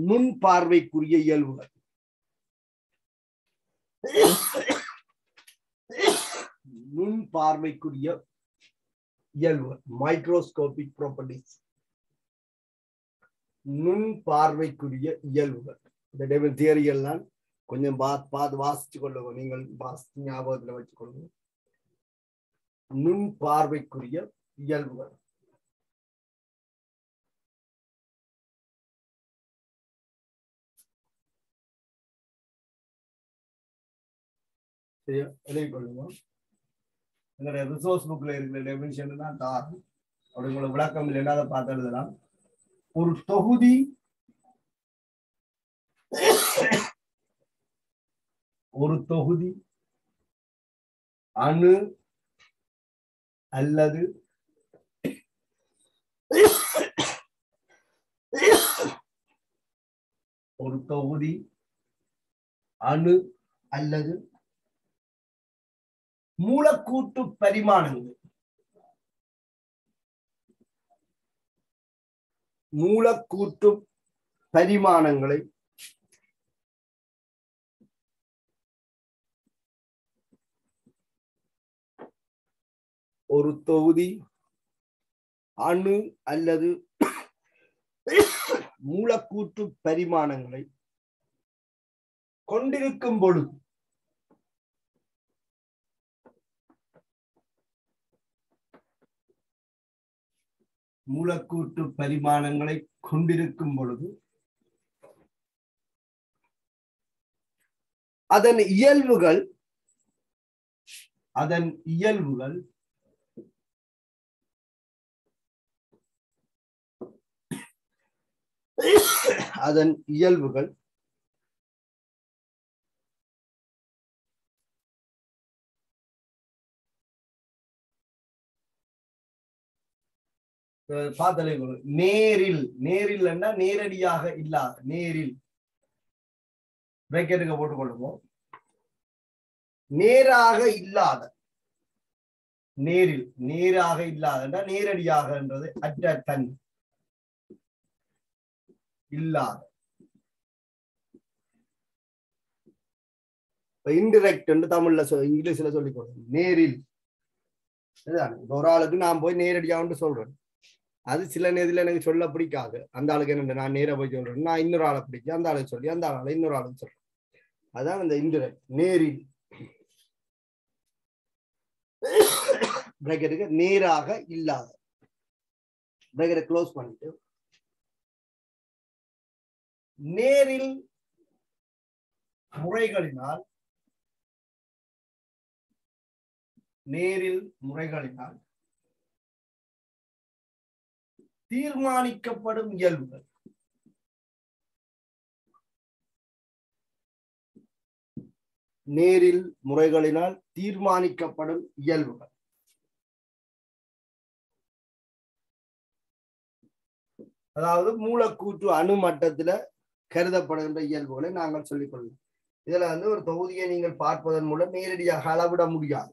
நுண் பார்வைக்குரிய இயல்புகள். நுண் பார்வைக்குரிய இயல்புகள், மைக்ரோஸ்கோபிக் ப்ராப்பர்ட்டிஸ். நுண் பார்வைக்குரிய இயல்புகள் இந்த தியரியெல்லாம் கொஞ்சம் பார்த்து வாசிச்சு கொள்ளுங்க, நீங்கள் வாசிச்சு ஞாபகத்துல வச்சுக் கொள்ளுங்க. நுண் பார்வைக்குரிய இயல்புகள். சரியா? எழுதி கொள்ளுங்க. எங்களுடைய ரிசோர்ஸ் புக்ல இருக்கிற டெபினிஷன் தான் தாரும். அப்படி உங்களுக்கு விளக்கம் இல்லைன்னா அதை பார்த்து எழுதலாம். ஒரு தொகுதி அணு அல்லது மூலக்கூட்டு பரிமாணங்கள். மூலக்கூட்டு பரிமாணங்களை ஒரு தொகுதி அணு அல்லது மூலக்கூற்று பரிமாணங்களை கொண்டிருக்கும் பொழுது அதன் இயல்புகள் பார்த்தலை நேரில் நேரில் நேரடியாக இல்லாத நேரில் பிரேக்கெட்டுக்கு போட்டுக்கொள்ளுவோம். நேராக இல்லாத நேரில் நேராக இல்லாத நேரடியாகன்றது அற்ற தன் இல்லாத இன்டிரெக்ட் என்று தமிழ்ல இங்கிலீஷ்ல சொல்லிக் கொடுக்கணும். நேரில் ஒரு ஆளுக்கு நான் போய் நேரடியாக சொல்றேன், அது சில நேரத்தில் எனக்கு சொல்ல பிடிக்காது. அந்த ஆளுக்கு என்ன நான் நேர போய் சொல்றேன், நான் இன்னொரு ஆளை பிடிக்கும் அந்த ஆளுக்கு சொல்லி அந்த ஆளை இன்னொரு ஆளுக்கு சொல்றேன். அதான் இந்த இன்டிரெக்ட். நேரில் பிரேக்கெட்டுக்கு நேராக இல்லாத பிரேக்கெட்டை க்ளோஸ் பண்ணிட்டு நேரில் முறைகளினால் தீர்மானிக்கப்படும் இயல்புகள். நேரில் முறைகளினால் தீர்மானிக்கப்படும் இயல்புகள். அதாவது மூலக்கூற்று அணு மட்டத்துல கருதப்படுகின்ற இயல்புகளை நாங்கள் சொல்லிக் கொள்ளலாம். இதுல ஒரு தொகுதியை நீங்கள் பார்ப்பதன் மூலம் நேரடியாக அளவிட முடியாது.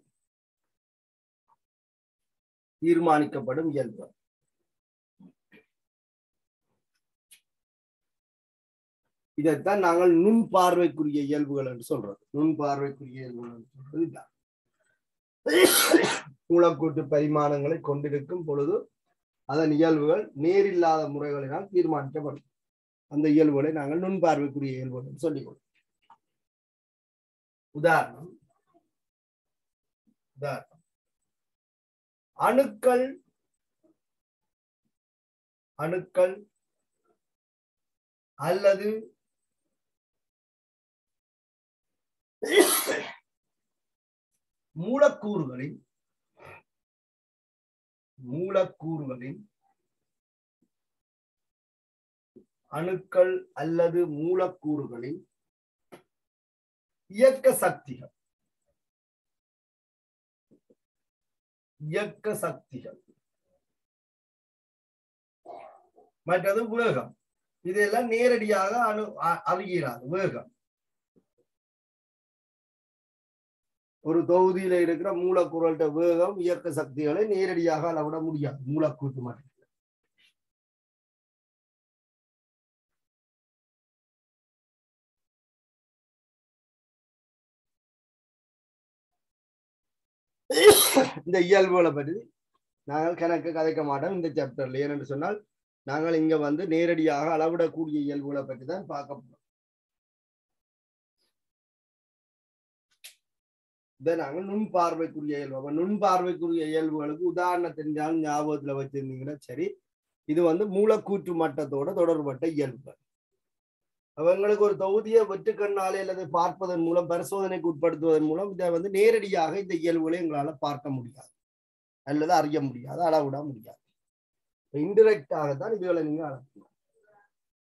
தீர்மானிக்கப்படும் இயல்புகள். இதைத்தான் நாங்கள் நுண் பார்வைக்குரிய இயல்புகள் என்று சொல்றோம். நுண் பார்வைக்குரிய இயல்புகள் என்று சொல்றது இல்லை. மூலக்கூற்று பரிமாணங்களை கொண்டிருக்கும் பொழுது அதன் இயல்புகள் நேரில்லாத முறைகளினால் தீர்மானிக்கப்படும். அந்த இயல்புகளை நாங்கள் நுண் பார்வைக்குரிய இயல்புகள் சொல்லிக் கொள்வோம். உதாரணம் அணுக்கள் அல்லது மூலக்கூறுகளின் அணுக்கள் அல்லது மூலக்கூறுகளின் இயக்க சக்திகள் மற்றது வேகம். இதெல்லாம் நேரடியாக அறிகிறார். வேகம் ஒரு தொகுதியில இருக்கிற மூலக்கூறுகள வேகம் இயக்க சக்திகளை நேரடியாக அளவிட முடியாது மூலக்கூற்று மட்டும். இந்த இயல்புகளை பற்றி நாங்கள் கணக்கு கதைக்க மாட்டோம் இந்த சாப்டர்ல. ஏனென்று சொன்னால் நாங்கள் இங்க நேரடியாக அளவிடக்கூடிய இயல்புகளை பற்றி தான் பார்க்க போறோம். இதை நாங்கள் நுண்பார்வைக்குரிய இயல்பு. நுண்பார்வைக்குரிய இயல்புகளுக்கு உதாரணம் தெரிஞ்சாலும் ஞாபகத்துல வச்சிருந்தீங்கன்னா சரி. இது மூலக்கூற்று மட்டத்தோட தொடர்பட்ட இயல்புகள். அவங்களுக்கு ஒரு தொகுதியை வெற்றுக்கண்ணாலே அல்லது பார்ப்பதன் மூலம் பரிசோதனைக்கு உட்படுத்துவதன் மூலம் இதை நேரடியாக இந்த இயல்புகளை எங்களால பார்க்க முடியாது அல்லது அறிய முடியாது, அளவிட முடியாது. இன்டிரெக்டாகத்தான் இதுகளை நீங்க அளக்கலாம்.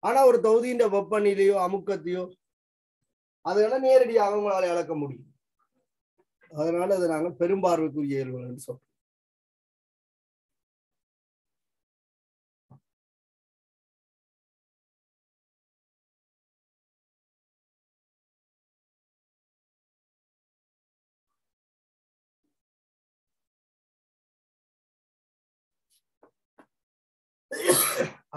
ஆனா ஒரு தொகுதியின் வெப்பநிலையோ அமுக்கத்தையோ அதெல்லாம் நேரடியாக உங்களால அளக்க முடியும். அதனால அதை நாங்கள் பெரும்பார்வைக்குரிய இயல்புகள் என்று சொல்றோம்.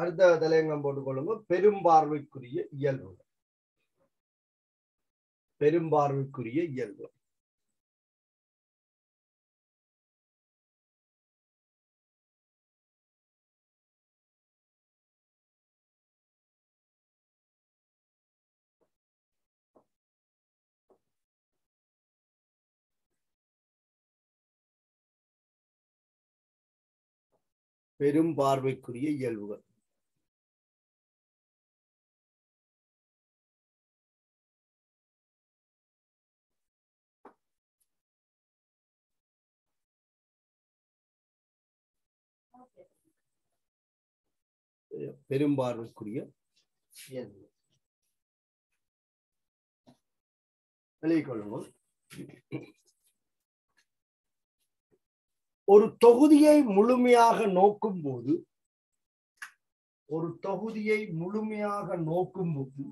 அடுத்த தலையங்கம் போட்டுக்கொள்ளுங்க. பெரும்பார்வைக்குரிய இயல்புகள். பெரும்பார்வைக்குரிய இயல்பு பெரும்பார்வைக்குரிய இயல்புகள். பெரும்பார்வைக்குரிய இயல்பு விளைக்கொள்ளுங்கள். ஒரு தொகுதியை முழுமையாக நோக்கும் போது ஒரு தொகுதியை முழுமையாக நோக்கும்போது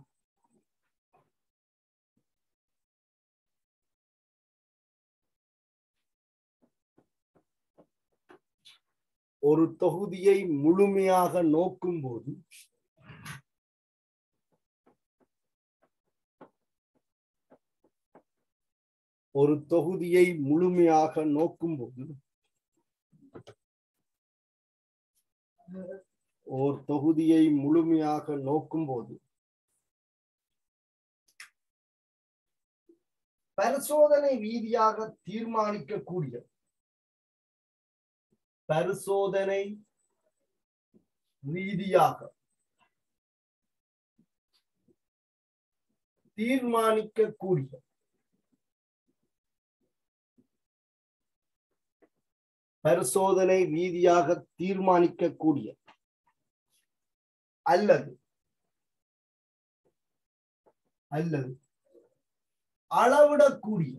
ஒரு தொகுதியை முழுமையாக நோக்கும்போது ஒரு தொகுதியை முழுமையாக நோக்கும்போது ஒரு தொகுதியை முழுமையாக நோக்கும்போது பரிசோதனை ரீதியாக தீர்மானிக்கக்கூடிய பரிசோதனை ரீதியாக தீர்மானிக்கக்கூடிய பரிசோதனை ரீதியாக தீர்மானிக்கக்கூடிய அல்லது அல்லது அளவிடக்கூடிய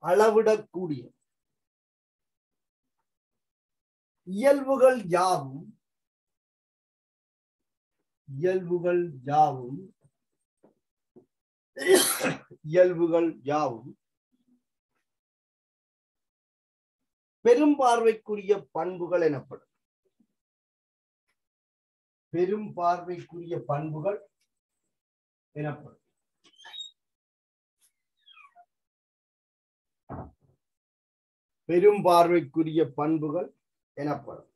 அளவிடக்கூடிய இயல்புகள் யாவும் பெரும் பார்வைக்குரிய பண்புகள் எனப்படும். பெரும் பார்வைக்குரிய பண்புகள் எனப்படும். பெரும் பார்வைக்குரிய பண்புகள் எனப்படும்.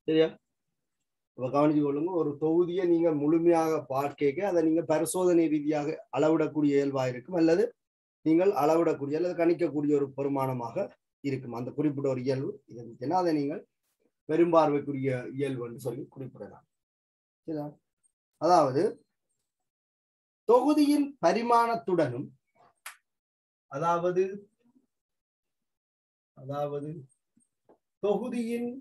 சரியா? கவனிச்சு கொள்ளுங்க. ஒரு தொகுதியை நீங்க முழுமையாக பார்க்க அதை நீங்க பரிசோதனை ரீதியாக அளவிடக்கூடிய இயல்பா இருக்கும், அல்லது நீங்கள் அளவிடக்கூடிய அல்லது கணிக்கக்கூடிய ஒரு பெருமானமாக இருக்கும். அந்த குறிப்பிட்ட ஒரு இயல்பு இருந்துச்சுன்னா அதை நீங்கள் பெரும்பார்வைக்குரிய இயல்பு என்று சொல்லி குறிப்பிடலாம். சரியா? அதாவது தொகுதியின் பரிமாணத்துடனும் அதாவது தொகுதியின்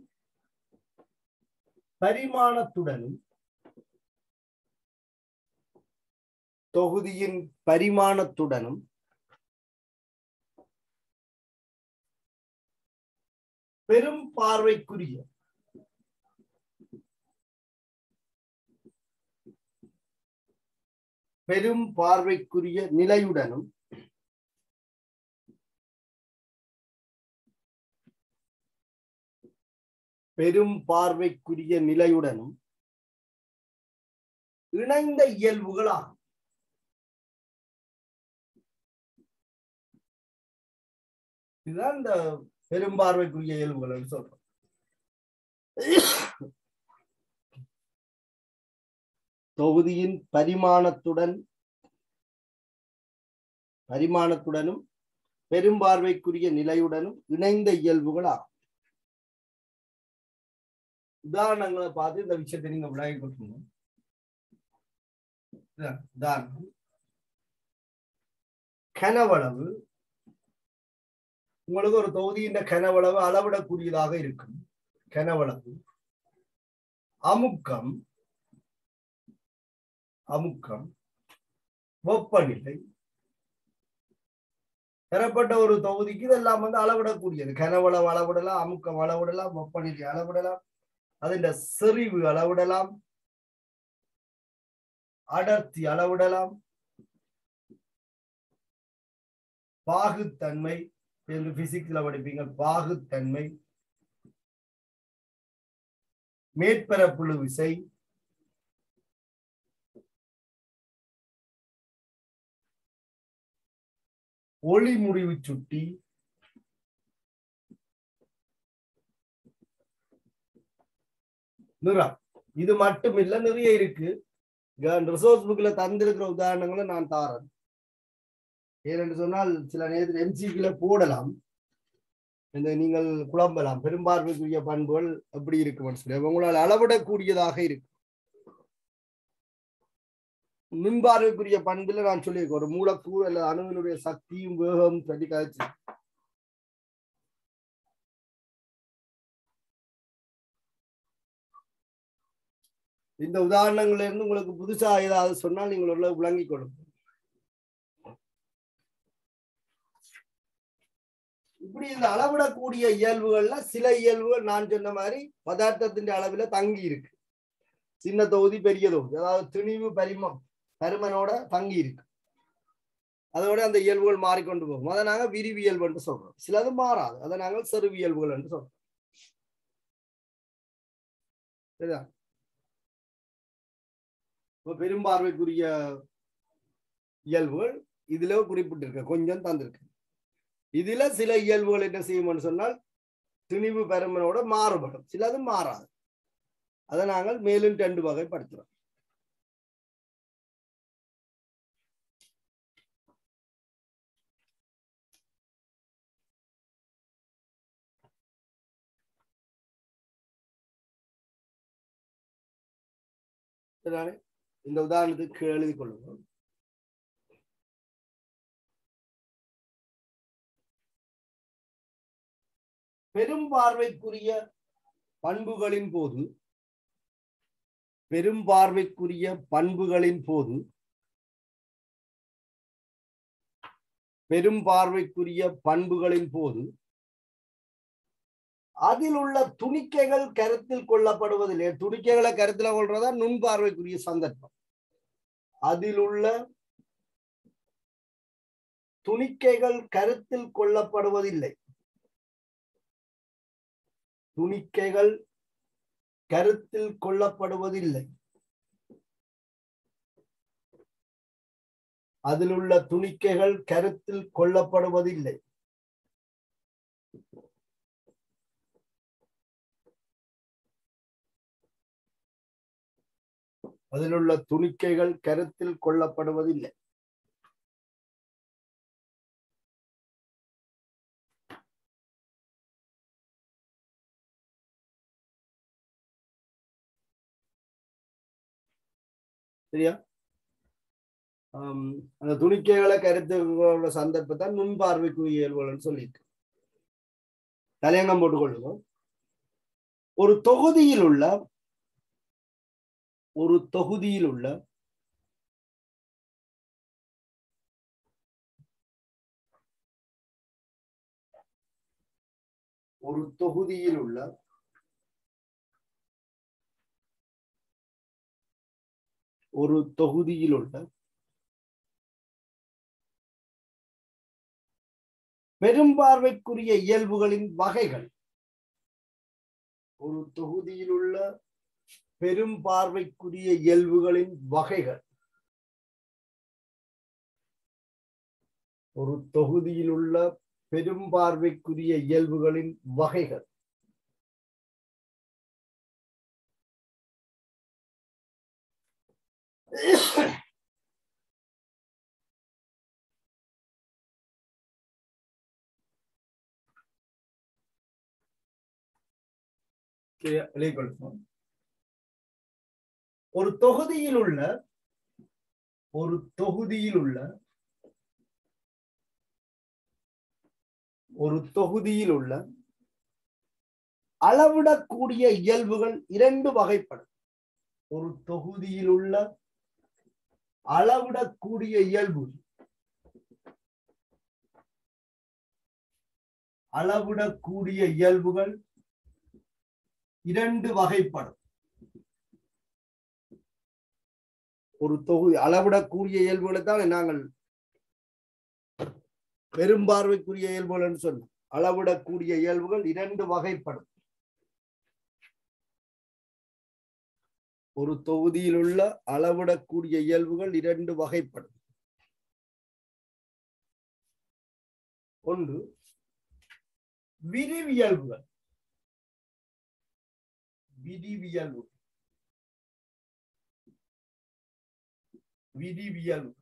பரிமாணத்துடனும் பெரும் பார்வைக்குரிய நிலையுடனும் இணைந்த இயல்புகளாகும். இதுதான் இந்த பெரும்பார்வைக்குரிய இயல்புகள் சொல்றோம். தொகுதியின் பரிமாணத்துடனும் பெரும்பார்வைக்குரிய நிலையுடனும் இணைந்த இயல்புகளாகும். உதாரணங்களை பார்த்து இந்த விஷயத்தை நீங்க விளங்கி கொடுக்கணும். உதாரணம், கனவளவு. உங்களுக்கு ஒரு தொகுதியின் கனவளவு அளவிடக்கூடியதாக இருக்கும். கனவளவு, அமுக்கம், வெப்பநிலை பெறப்பட்ட ஒரு தொகுதிக்கு இதெல்லாம் அளவிடக்கூடியது. கனவளவு அளவிடலாம், அமுக்கம் அளவிடலாம், வெப்பநிலை அளவிடலாம், அதன் செறிவு அளவிடலாம், அடர்த்தி அளவிடலாம், பாகுத்தன்மை என்று பிசிக்ஸ்ல படிப்பீங்க. பாகுத்தன்மை, மேற்பரப்புழு விசை, ஒளி முடிவு சுட்டி, நிறம். இது மட்டும் இல்ல, நிறைய இருக்கு. ரிசோர்ஸ் புக்ல தந்திருக்கிற உதாரணங்களை நான் தாரேன். ஏனென்று சொன்னால் சில நேரத்தில் எம்சிக்ல போடலாம், நீங்கள் குழம்பலாம். பெரும்பான்மைக்குரிய பண்புகள் எப்படி இருக்கும் சொல்லி உங்களால் அளவிடக்கூடியதாக இருக்கு. மின்பார்வைக்குரிய பண்புல நான் சொல்லியிருக்கேன், ஒரு மூலக்கூறு அல்லது அணுவினுடைய சக்தியும் வேகம் பற்றி கழிச்சு. இந்த உதாரணங்கள்ல இருந்து உங்களுக்கு புதுசா ஏதாவது சொன்னால் நீங்கள் உள்ள விளங்கிக் கொள்ளும். இப்படி இந்த அளவிடக்கூடிய இயல்புகள்ல சில இயல்புகள் நான் சொன்ன மாதிரி பதார்த்தத்தின் அளவுல தங்கி இருக்கு. சின்ன தொகுதி பெரிய தொகுதி, அதாவது திணிவு பருமனோட தங்கி இருக்கு. அதோட அந்த இயல்புகள் மாறிக்கொண்டு போகும். அதை நாங்க விரிவியல்பு என்று சொல்றோம். சிலது மாறாது, அதை நாங்கள் செருவியல்புகள் என்று சொல்றோம். சரியா? இப்ப பெரும்பார்வைக்குரிய இயல்புகள் இதுல குறிப்பிட்டிருக்க, கொஞ்சம் தந்திருக்கு. இதுல சில இயல்புகள் என்ன செய்யும்னு சொன்னால் திணிவு பருமனோட மாறுபடும், சிலது மாறாது. அதை நாங்கள் மேலும் 2 வகைப்படுத்துறோம். இந்த உதாரணத்துக்கு எழுதி கொள்ளுங்கள். பெரும்பார்வைக்குரிய பண்புகளின் போது அதில் உள்ள துணிக்கைகள் கருத்தில் கொள்ளப்படுவதில்லை. துணிக்கைகளை கருத்தில் கொள்றதா நுண்பார்வைக்குரிய சந்தர்ப்பம். அதில் உள்ள துணிக்கைகள் கருத்தில் கொள்ளப்படுவதில்லை. துணிக்கைகள் கருத்தில் கொள்ளப்படுவதில்லை. அதில் உள்ள துணிக்கைகள் கருத்தில் கொள்ளப்படுவதில்லை. அதில் உள்ள துணிக்கைகள் கருத்தில் கொள்ளப்படுவதில்லை. சரியா? அந்த துணிக்கைகளை கருத்து சந்தர்ப்பத்தை நுண்பார்வைக்குரிய இயல்புகள்னு சொல்லியிருக்கு. தலையங்கம் போட்டுக்கொள்ளுவோம். ஒரு தொகுதியில் உள்ள பெரும்பார்வைக்குரிய இயல்புகளின் வகைகள். ஒரு தொகுதியில் உள்ள பெரும்பார்வைக்குரிய இயல்புகளின் வகைகள். ஒரு தொகுதியில் உள்ள பெரும்பார்வைக்குரிய இயல்புகளின் வகைகள். ஒரு தொகுதியில் உள்ள அளவிடக்கூடிய இயல்புகள் 2 வகைப்படும். ஒரு தொகுதியில் உள்ள அளவிடக்கூடிய இயல்புகள் 2 வகைப்படும். ஒரு தொகுதி அளவிடக்கூடிய இயல்புகளை தான் நாங்கள் பெரும்பார்வைக்குரிய இயல்புகள் என்று சொன்னோம். அளவிடக்கூடிய இயல்புகள் 2 வகைப்படும். ஒரு தொகுதியில் உள்ள அளவிடக்கூடிய இயல்புகள் 2 வகைப்படும். ஒன்று விரிவியல்புகள். விதிவியல்புகள்.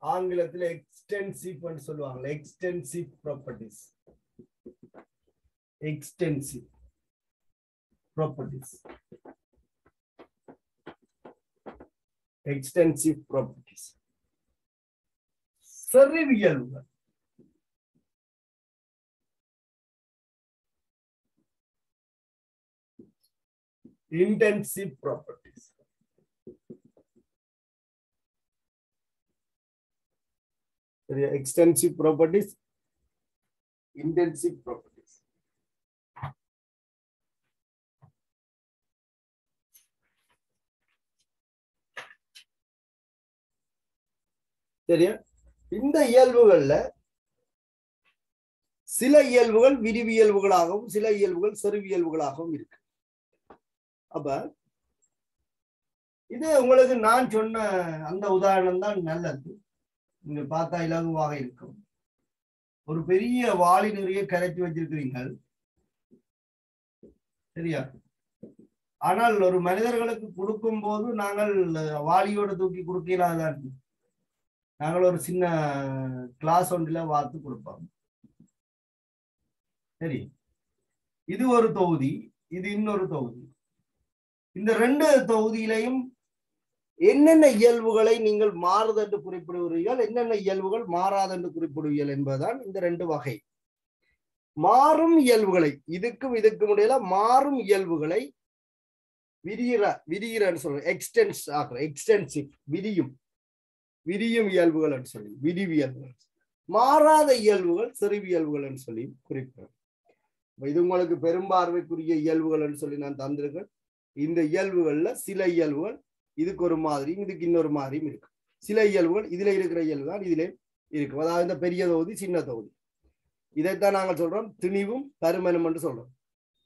ஆங்கிலத்தில் எக்ஸ்டென்சிவ் சொல்லுவாங்க. Extensive properties. Extensive properties. Extensive properties. செறிவியல்புகள். Intensive properties. Extensive properties, intensive properties. சரியா? இந்த இயல்புகள்ல சில இயல்புகள் விரிவியல்புகளாகவும் சில இயல்புகள் செறிவியல்புகளாகவும் இருக்கு. அப்ப இது உங்களுக்கு நான் சொன்ன அந்த உதாரணம் தான் நல்லது. நீங்க பார்த்தா இலகுவாக இருக்கும். ஒரு பெரிய வாளி நிறைய கரைச்சி வச்சிருக்கிறீர்கள், சரியா? ஆனால் ஒரு மனிதர்களுக்கு கொடுக்கும் போது நாங்கள் வாளியோட தூக்கி கொடுக்கலாதான். நாங்கள் ஒரு சின்ன கிளாஸ் ஒன்றில வார்த்து கொடுப்போம். சரி, இது ஒரு தொகுதி, இது இன்னொரு தொகுதி. இந்த ரெண்டு தொகுதியிலையும் என்னென்ன இயல்புகளை நீங்கள் மாறுதென்று குறிப்பிடுவீர்கள், என்னென்ன இயல்புகள் மாறாதென்று குறிப்பிடுவீர்கள் என்பதுதான் இந்த ரெண்டு வகை. மாறும் இயல்புகளை, இதுக்கும் இதுக்கும் இடையில மாறும் இயல்புகளை விரிகிறன்னு சொல்றேன். எக்ஸ்டென்சிவ் விரியும் இயல்புகள் என்று சொல்லி விரிவியல்புகள். மாறாத இயல்புகள் செறிவியல்புகள் சொல்லி குறிப்பிடுறேன். இது உங்களுக்கு பெரும்பார்வைக்குரிய இயல்புகள் என்று சொல்லி நான் தந்திருக்கேன். இந்த இயல்புகள்ல சில இயல்புகள் இதுக்கு ஒரு மாதிரியும் இதுக்கு இன்னொரு மாதிரியும் இருக்கு. சில இயல்புகள் இதுல இருக்கிற இயல்பு தான் இதுல இருக்கும். அதாவது இந்த பெரிய தொகுதி சின்ன தொகுதி, இதைத்தான் நாங்கள் சொல்றோம் திணிவும் பருமனும் என்று சொல்றோம்.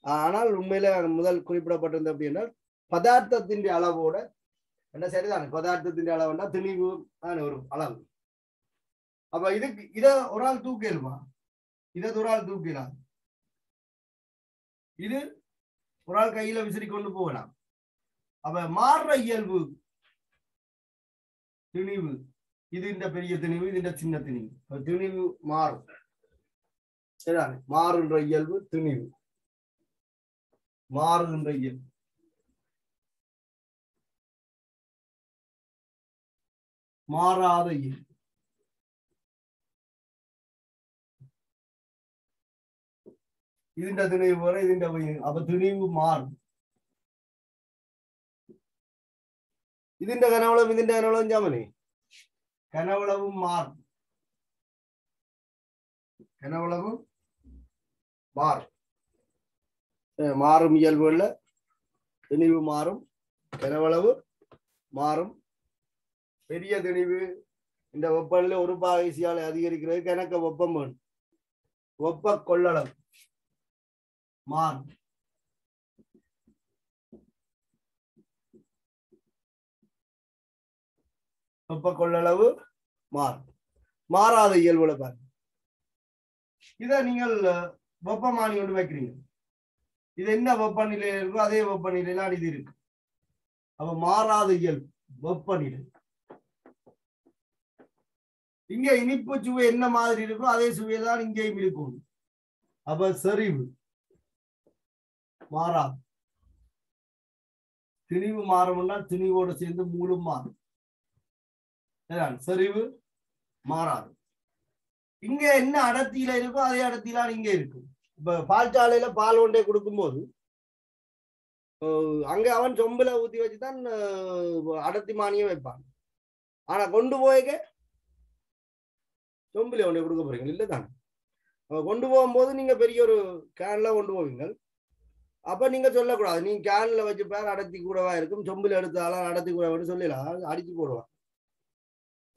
ஆனால் உண்மையில முதல் குறிப்பிடப்பட்டிருந்த அப்படின்னா பதார்த்தத்தின் அளவோட என்ன சரிதானே, பதார்த்தத்தின் அளவுன்னா திணிவு ஒரு அளவு. அப்ப இதுக்கு இத ஒரு ஆள் தூக்கிடுமா, இதை ஒரு ஆள் தூக்கிடாது, இது ஒரு ஆள் கையில விசிறி கொண்டு போகலாம். அப்ப மாறுற இயல்பு திணிவு, இது இந்த பெரிய திணிவு, இது இந்த சின்ன திணிவு. திணிவு மாறும், சரிதானே? மாறுன்ற இயல்பு திணிவு, மாறுகின்ற இயல்பு. மாறாத இயல்பு ഇതിന്റെ തിണിവ് പോലെ ഇതിന്റെ അപ്പൊ തിണിവ് മാറും. ഇതിന്റെ കനവളവും ഇതിന്റെ കനവളവും ചാമനെ കനവളവും മാറും, കനവളവും മാറും. മാറും ഇയൽബുകളില് திணிவு மாறும், கனவளவு மாறும். பெரிய திணிவு இந்த வெப்பநிலை ஒரு பாகைசியால் அதிகரிக்கிறது, கணக்க வெப்பம் வேணும். வெப்ப கொள்ளளவு மாறும். வெப்ப கொள்ளளவு மாறும். மாறாத இயல்புல பாருங்க, இதை நீங்கள் வெப்பமானி கொண்டு வைக்கிறீங்க, இது என்ன வெப்பநிலையில இருக்கோ அதே வெப்பநிலையில இது இருக்கு. அப்ப மாறாத இயல்பு வெப்பநிலை. இங்க இனிப்பு சுவை என்ன மாதிரி இருக்கோ அதே சுவைதான் இங்கேயும் இருக்கும். அப்ப செறிவு மாறாது. திணிவு மாறும்னா திணிவோடு சேர்ந்து மூலும் மாறும், செறிவு மாறாது. இங்க என்ன அடர்த்தியில இருக்கோ அதே அடர்த்தியில இங்க இருக்கும். இப்ப பால் சாலையில பால் ஒன்றை கொடுக்கும் போது அங்க அவன் சொம்புல ஊத்தி வச்சுதான் அடர்த்தி மானியம் வைப்பான். ஆனா கொண்டு போய்க்க சொம்புல ஒன்றை கொடுக்க போறீங்க இல்லதானே? கொண்டு போகும்போது நீங்க பெரிய ஒரு கேன்ல கொண்டு போவீங்க. அப்ப நீங்க சொல்லக்கூடாது, நீங்க கேன்ல வச்சு பேர் அடர்த்தி கூடவா இருக்கும், சொம்புல எடுத்தாலும் அடர்த்தி கூட சொல்லலாம், அடிச்சு போடுவான்.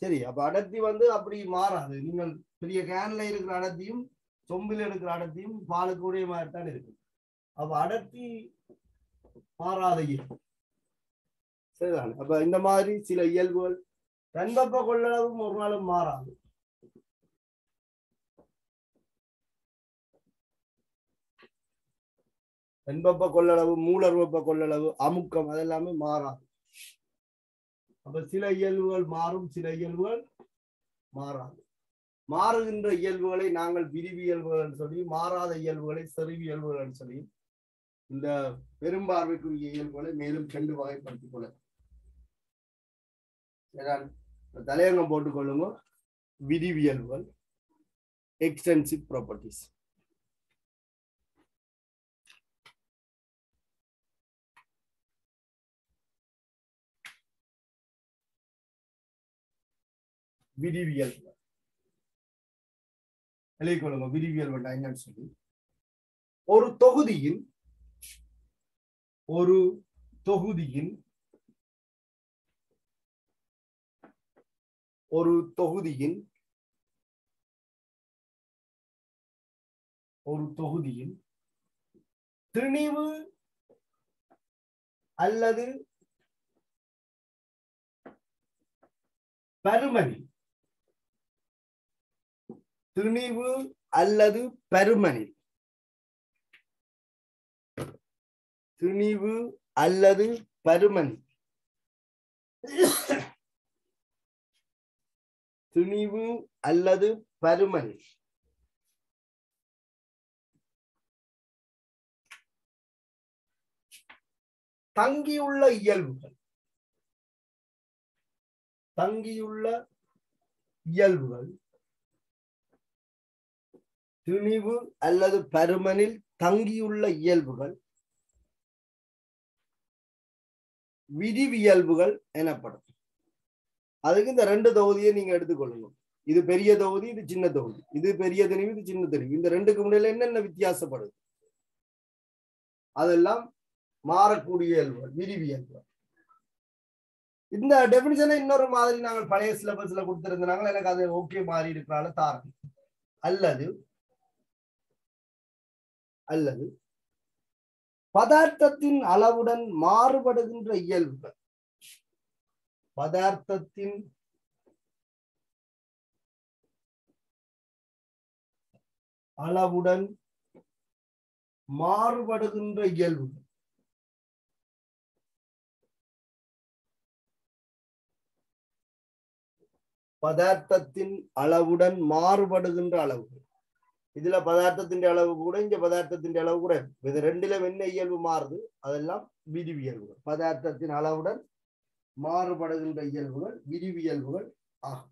சரி, அப்ப அடர்த்தி அப்படி மாறாது. நீங்கள் பெரிய கேன்ல இருக்கிற அடர்த்தியும் சொம்பில் இருக்கிற அடர்த்தியும் பாலுக்கு உடைய மாதிரி தான் இருக்கும். அப்ப அடர்த்தி மாறாத இயல்பு, சரிதானே? அப்ப இந்த மாதிரி சில இயல்புகள் தன்பப்ப கொள்ளளவும் ஒரு நாளும் மாறாது. வெண்பப்ப கொள்ளளவு, மூலர் வெப்ப கொள்ளளவு, அமுக்கம் அதெல்லாமே மாறாது. அப்ப சில இயல்புகள் மாறும், சில இயல்புகள் மாறாது. மாறுகின்ற இயல்புகளை நாங்கள் விரிவியல்புகள் சொல்லி, மாறாத இயல்புகளை செறிவியல்புகள் சொல்லி இந்த பெரும்பார்வைக்குரிய இயல்புகளை மேலும் 2 வகைப்படுத்திக் கொள்ள தலையங்கம் போட்டுக் கொள்ளுங்க. விரிவியல்புகள், எக்ஸ்டென்சிவ் ப்ராப்பர்ட்டிஸ். விரிவியல்புகள் எழுதிக்கொள்ளுங்க. விரிவியல்புகள் என்னன்னு சொல்லி, ஒரு தொகுதியின் திணிவு அல்லது பருமனி, திணிவு அல்லது பருமனி, திணிவு அல்லது பருமனி, திணிவு அல்லது பருமனி தங்கியுள்ள இயல்புகள், திணிவு அல்லது பருமனில் தங்கியுள்ள இயல்புகள் விரிவியல்புகள் எனப்படும். அதுக்கு இந்த 2 தொகுதியை நீங்க எடுத்துக்கொள்ளுங்க. இது பெரிய தொகுதி, இது சின்ன தொகுதி. இது பெரிய திணிவு, இது சின்ன திணிவு. இந்த 2க்கு முன்னால என்னென்ன வித்தியாசப்படுது? அதெல்லாம் மாறக்கூடிய இயல்புகள், விரிவியல்புகள். இந்த டெபினிஷனை இன்னொரு மாதிரி நாங்கள் பழைய சிலபஸ்ல கொடுத்திருந்தாங்க. எனக்கு அது ஓகே மாறி இருக்கிறால தாரணம். அல்லது பதார்த்தத்தின் அளவுடன் மாறுபடுகின்ற இயல்புகள், பதார்த்தத்தின் அளவுடன் மாறுபடுகின்ற இயல்புகள், பதார்த்தத்தின் அளவுடன் மாறுபடுகின்ற அளவுகள். இதுல பதார்த்தத்தின் அளவு கூட, இங்க பதார்த்தத்தின் அளவு கூட. இது 2லும் என்ன இயல்பு மாறுது? அதெல்லாம் விரிவியல்புகள். பதார்த்தத்தின் அளவுடன் மாறுபடுகின்ற இயல்புகள் விரிவியல்புகள் ஆகும்.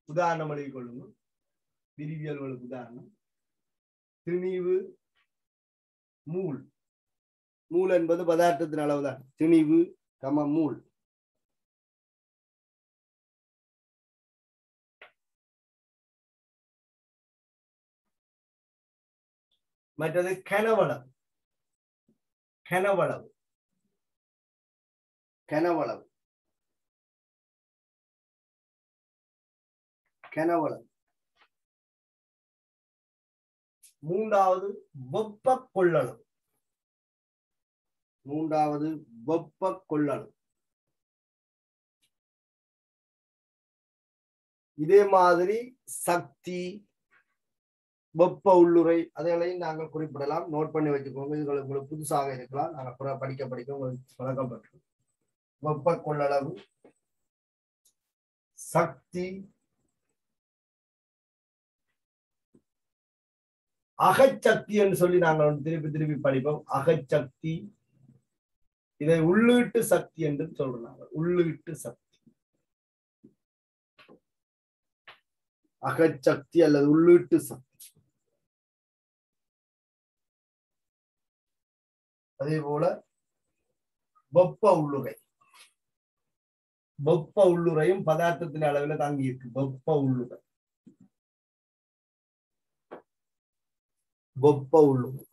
உதாரணம் எழுதிக் கொள்ளுங்க. விரிவியல்புகளுக்கு உதாரணம் திணிவு, மூல். மூல் என்பது பதார்த்தத்தின் அளவுதான். திணிவு மூல். மற்றது கனவளவு. கனவளவு கனவளவு கனவளவு. மூன்றாவது வெப்ப கொள்ளளவு. இதே மாதிரி சக்தி, வெப்ப உள்ளுறை, அதைகளையும் நாங்கள் குறிப்பிடலாம். நோட் பண்ணி வச்சுக்கோங்க. இது உங்களுக்கு புதுசாக இருக்கலாம். நாங்கள் படிக்க உங்களுக்கு பழக்கப்பட்டிருக்கோம். வெப்ப கொள்ளளவு, சக்தி, அகச்சக்தி என்று சொல்லி நாங்கள் திருப்பி படிப்போம். அகச்சக்தி. இதை உள்ளீட்டு சக்தி என்று சொல்றாங்க. உள்ளீட்டு சக்தி, அகச்சக்தி அல்லது உள்ளீட்டு சக்தி. அதே போல வெப்ப உள்ளுறை. வெப்ப உள்ளுறையும் பதார்த்தத்தின் அளவில் தாங்கி இருக்கு. வெப்ப உள்ளுறை. வெப்ப உள்ளுறை.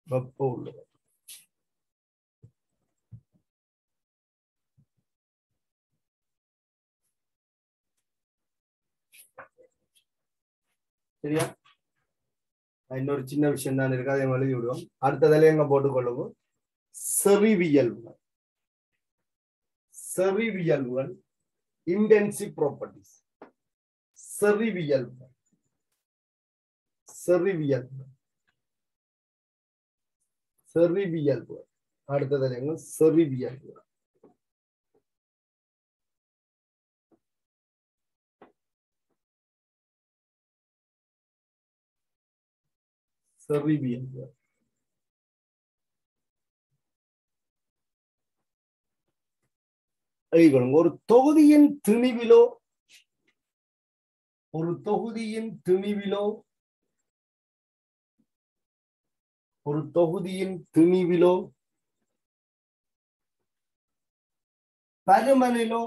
வெப்ப உள்ளுறை. சரியா? இன்னொரு சின்ன விஷயம் தான் இருக்கு, அதை எழுதி விடுவோம். அடுத்ததில் எங்க போட்டுக்கொள்ளுவோம். செறிவியல்புகள். செறிவியல்புகள், இன்டென்சிவ் ப்ராப்பர்ட்டிஸ். செறிவியல்புகள், செறிவியல்புகள், செறிவியல்புகள். அடுத்ததில் எங்க செறிவியல்புகள். செறிவியல்புகள். ஒரு தொகுதியின் திணிவிலோ பருமனிலோ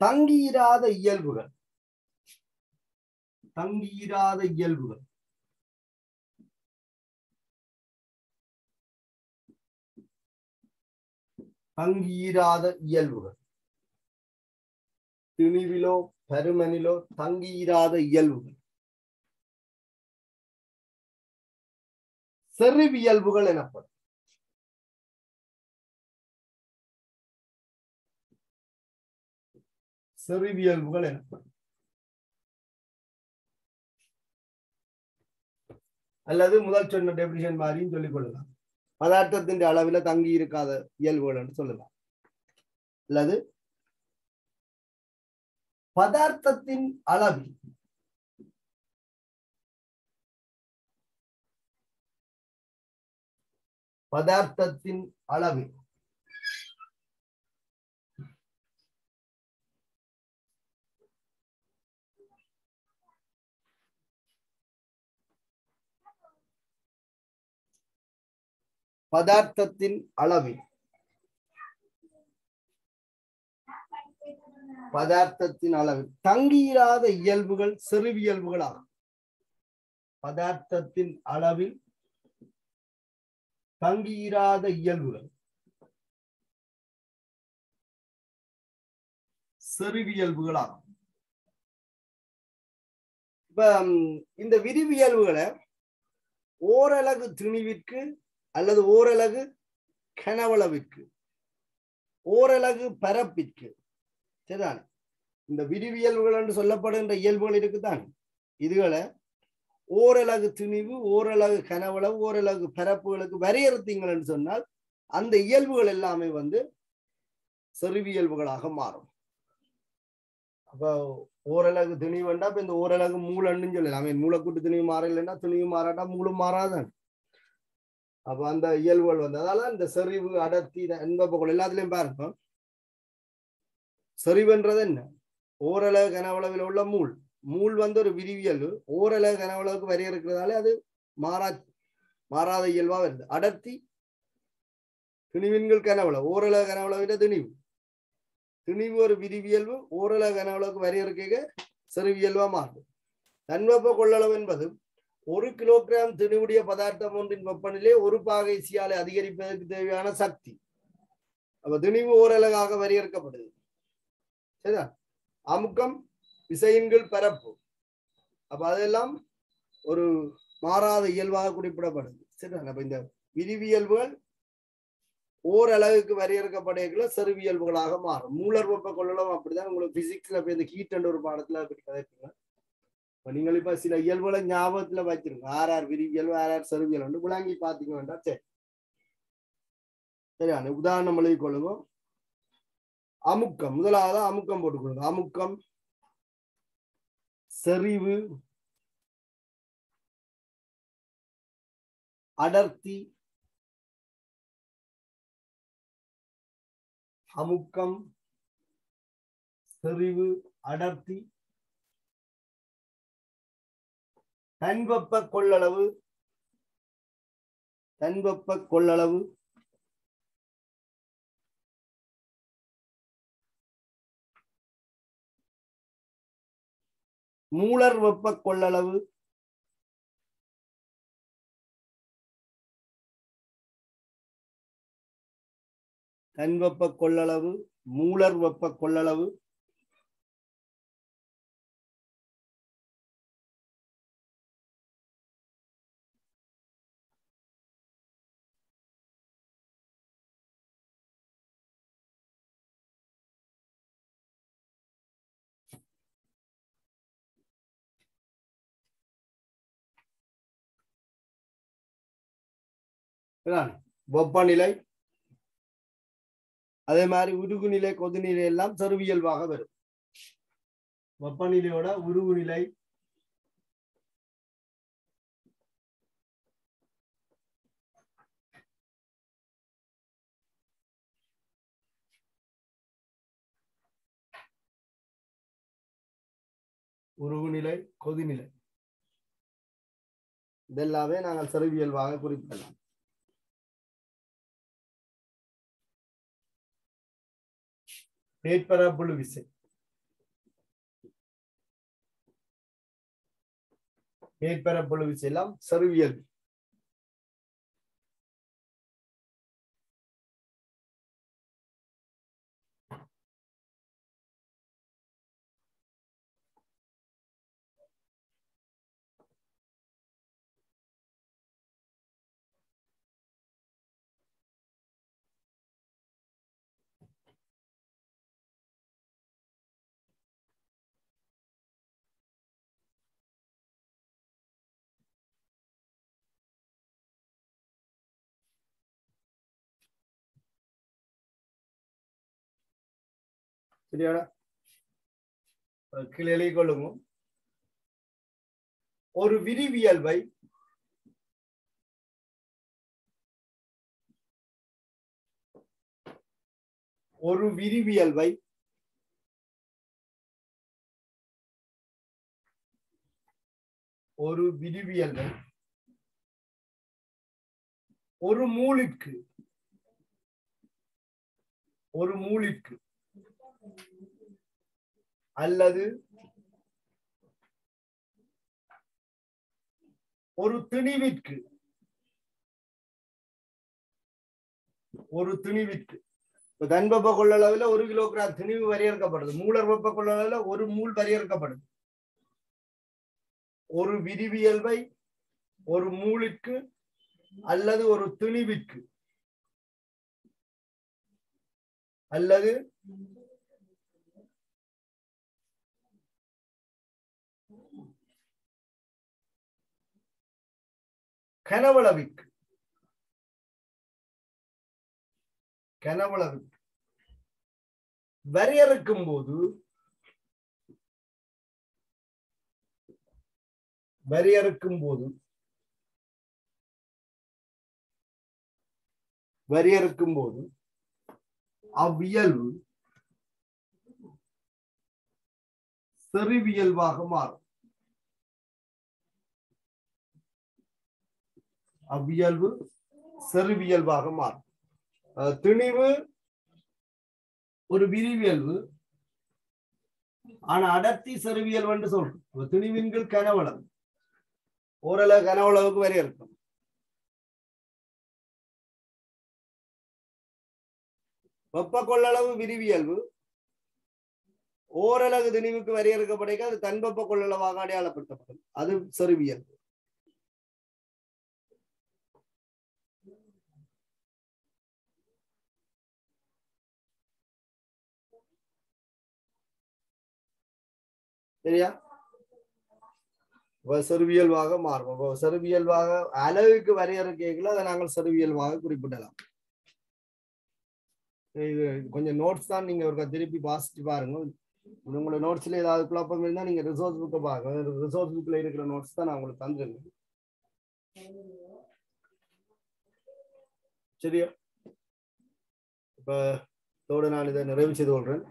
தங்கியிராத இயல்புகள், தங்கியிராத இயல்புகள், தங்கியிராத இயல்புகள், திணிவிலோ பருமனிலோ தங்கியிராத இயல்புகள் செறிவியல்புகள் எனப்படும். செறிவியல்புகள் எனப்படும். அல்லது முதல் சொன்ன டெபினிஷன் மாதிரியும் சொல்லிக் கொள்ளலாம். பதார்த்தத்தின் அளவில தங்கி இருக்காத இயல்புகள் என்று சொல்லலாம். அல்லது பதார்த்தத்தின் அளவில் பதார்த்தத்தின் அளவில் தங்கியிராத இயல்புகள் செறிவியல்புகளாகும். பதார்த்தத்தின் அளவில் தங்கியிராத இயல்புகள் செறிவியல்புகளாகும். இப்ப இந்த விரிவியல்புகளை ஓரலகு திணிவிற்கு அல்லது ஓரலகு கனவளவிற்கு, ஓரலகு பரப்பிற்கு, சரிதானே, இந்த விரிவியல்புகள் என்று சொல்லப்படுகின்ற இயல்புகள் இருக்குதான். இதுகளை ஓரலகு திணிவு, ஓரலகு கனவளவு, ஓரலகு பரப்புகளுக்கு வரையறுத்தீங்கள் என்று சொன்னால் அந்த இயல்புகள் எல்லாமே செறிவியல்புகளாக மாறும். அப்ப ஓரலகு திணிவு வேண்டா இப்ப இந்த ஓரலகு மூலன்னு சொல்லலாம். மூலக்கூட்டு திணிவு மாறலைன்னா திணிவு மாறாட்டா மூலம் மாறாதான். அப்ப அந்த இயல்புகள் அதனால இந்த செறிவு, அடர்த்தி என்பவர்கள் எல்லாத்துலயும் பாருங்க. செறிவுன்றது என்ன? ஓரலகு கனவளவில் உள்ள மூல் ஒரு விரிவியல்பு ஓரலகு கனவளவுக்கு வரையறுக்கிறதால அது மாறாத இயல்பா வருது. அடர்த்தி திணிவின்கள் கனவளவு, ஓரலகு கனவளவிட திணிவு ஒரு விரிவியல்பு ஓரலகு கனவளவுக்கு வரையறுக்க செறிவியல்பா மாறுது. தன்வெப்ப கொள்ளளவு என்பது 1 கிலோகிராம் திணிவுடைய பதார்த்தம் ஒன்றின் வெப்பநிலை 1 பாகை சியாலை அதிகரிப்பதற்கு தேவையான சக்தி. அப்ப திணிவு ஓரலகாக வரையறுக்கப்படுது. சரிதா? அமுக்கம், விசையின்கள், பரப்பு, அப்ப அதெல்லாம் ஒரு மாறாத இயல்பாக குறிப்பிடப்படுது. சரிதான்? அப்ப இந்த விரிவியல்புகள் ஓரளவுக்கு வரையறுக்கப்படுகிற செறிவியல்புகளாக மாறும். மூலர் வெப்ப கொள்ளளவு அப்படிதான். உங்களுக்கு பிசிக்ஸ்ல போய் இந்த ஹீட் என்ற ஒரு பாடத்துல கதைப்பீங்க. நீங்கள் இப்ப சில இயல்புகளை ஞாபகத்துல வச்சிருங்க. ஆர்ஆர் விரிவியல்பு, ஆர்ஆர் செறிவியல் விளங்கி பாத்தீங்க வேண்டாம். சரி, சரியான உதாரணம் எழுதி கொள்ளுங்க. அமுக்கம், முதலாவது அமுக்கம் போட்டுக்கொள்ளுங்க. அமுக்கம், செறிவு, அடர்த்தி, அமுக்கம், செறிவு, அடர்த்தி, தன்வெப்ப கொள்ளளவு, மூலர் வெப்ப கொள்ளளவு, தன்வெப்ப கொள்ளளவு மூலர் வெப்ப கொள்ளளவு வெப்பநிலை அதே மாதிரி உருகுநிலை கொதிநிலை எல்லாம் செருவியல்பாக வரும். வெப்பநிலையோட உருகுநிலை உருகுநிலை கொதிநிலை இதெல்லாமே நாங்கள் செருவியல்பாக குறிப்பிடலாம். மேற்பரப்புழு விசை மேற்பரப்புழு விசை எல்லாம் செருவியல். சரியாடா கிளை கொள்ளுங்க. ஒரு விரிவியல்பை ஒரு விரிவியல்பை ஒரு விரிவியல்பை ஒரு மூலிற்கு அல்லது ஒரு திணிவிற்கு தன்வெப்ப கொள்ளளவில் 1 கிலோகிராம் திணிவு வரையறுக்கப்படுது. மூலர் வெப்ப கொள்ளளவில் 1 மூல் வரையறுக்கப்படுது. ஒரு விரிவியல்பை ஒரு மூலிற்கு அல்லது ஒரு திணிவிற்கு அல்லது கனவளவிற்கு வரையறுக்கும் போது அவ்வியல்பு செறிவியல்பாக மாறும். அவ்வியல்பு செறிவியல்பாக மாறும். திணிவு ஒரு விரிவியல்பு, ஆனா அடர்த்தி செறிவியல்பு என்று சொல்றோம். திணிவின்கள் கனவளவு ஓரளவு கனவளவுக்கு வரையறுக்கும். வெப்ப கொள்ளளவு விரிவியல்பு ஓரளவு திணிவுக்கு வரையறுக்கப்படைக்க அது தன்வெப்ப கொள்ளளவாக அடையாளப்படுத்தப்படும். அது செறிவியல்பு. சரியா? செறிவியல்பாக மாறும். செறிவியல்பாக அளவுக்கு வரையறுக்கைகளை அதை நாங்கள் செறிவியல்பாக குறிப்பிடலாம். இது கொஞ்சம் நோட்ஸ் தான், நீங்க ஒரு திருப்பி வாசிச்சு பாருங்க. உங்களோட நோட்ஸ்ல ஏதாவது குழப்பம் இருந்தா நீங்க ரிசோர்ஸ் புக்கை பாருங்க. ரிசோர்ஸ் புக்ல இருக்கிற நோட்ஸ் தான் நான் உங்களுக்கு தந்துருக்கேன். சரியா? இப்ப இதோட நான் இதை நிறைவு செய்து கொள்றேன்.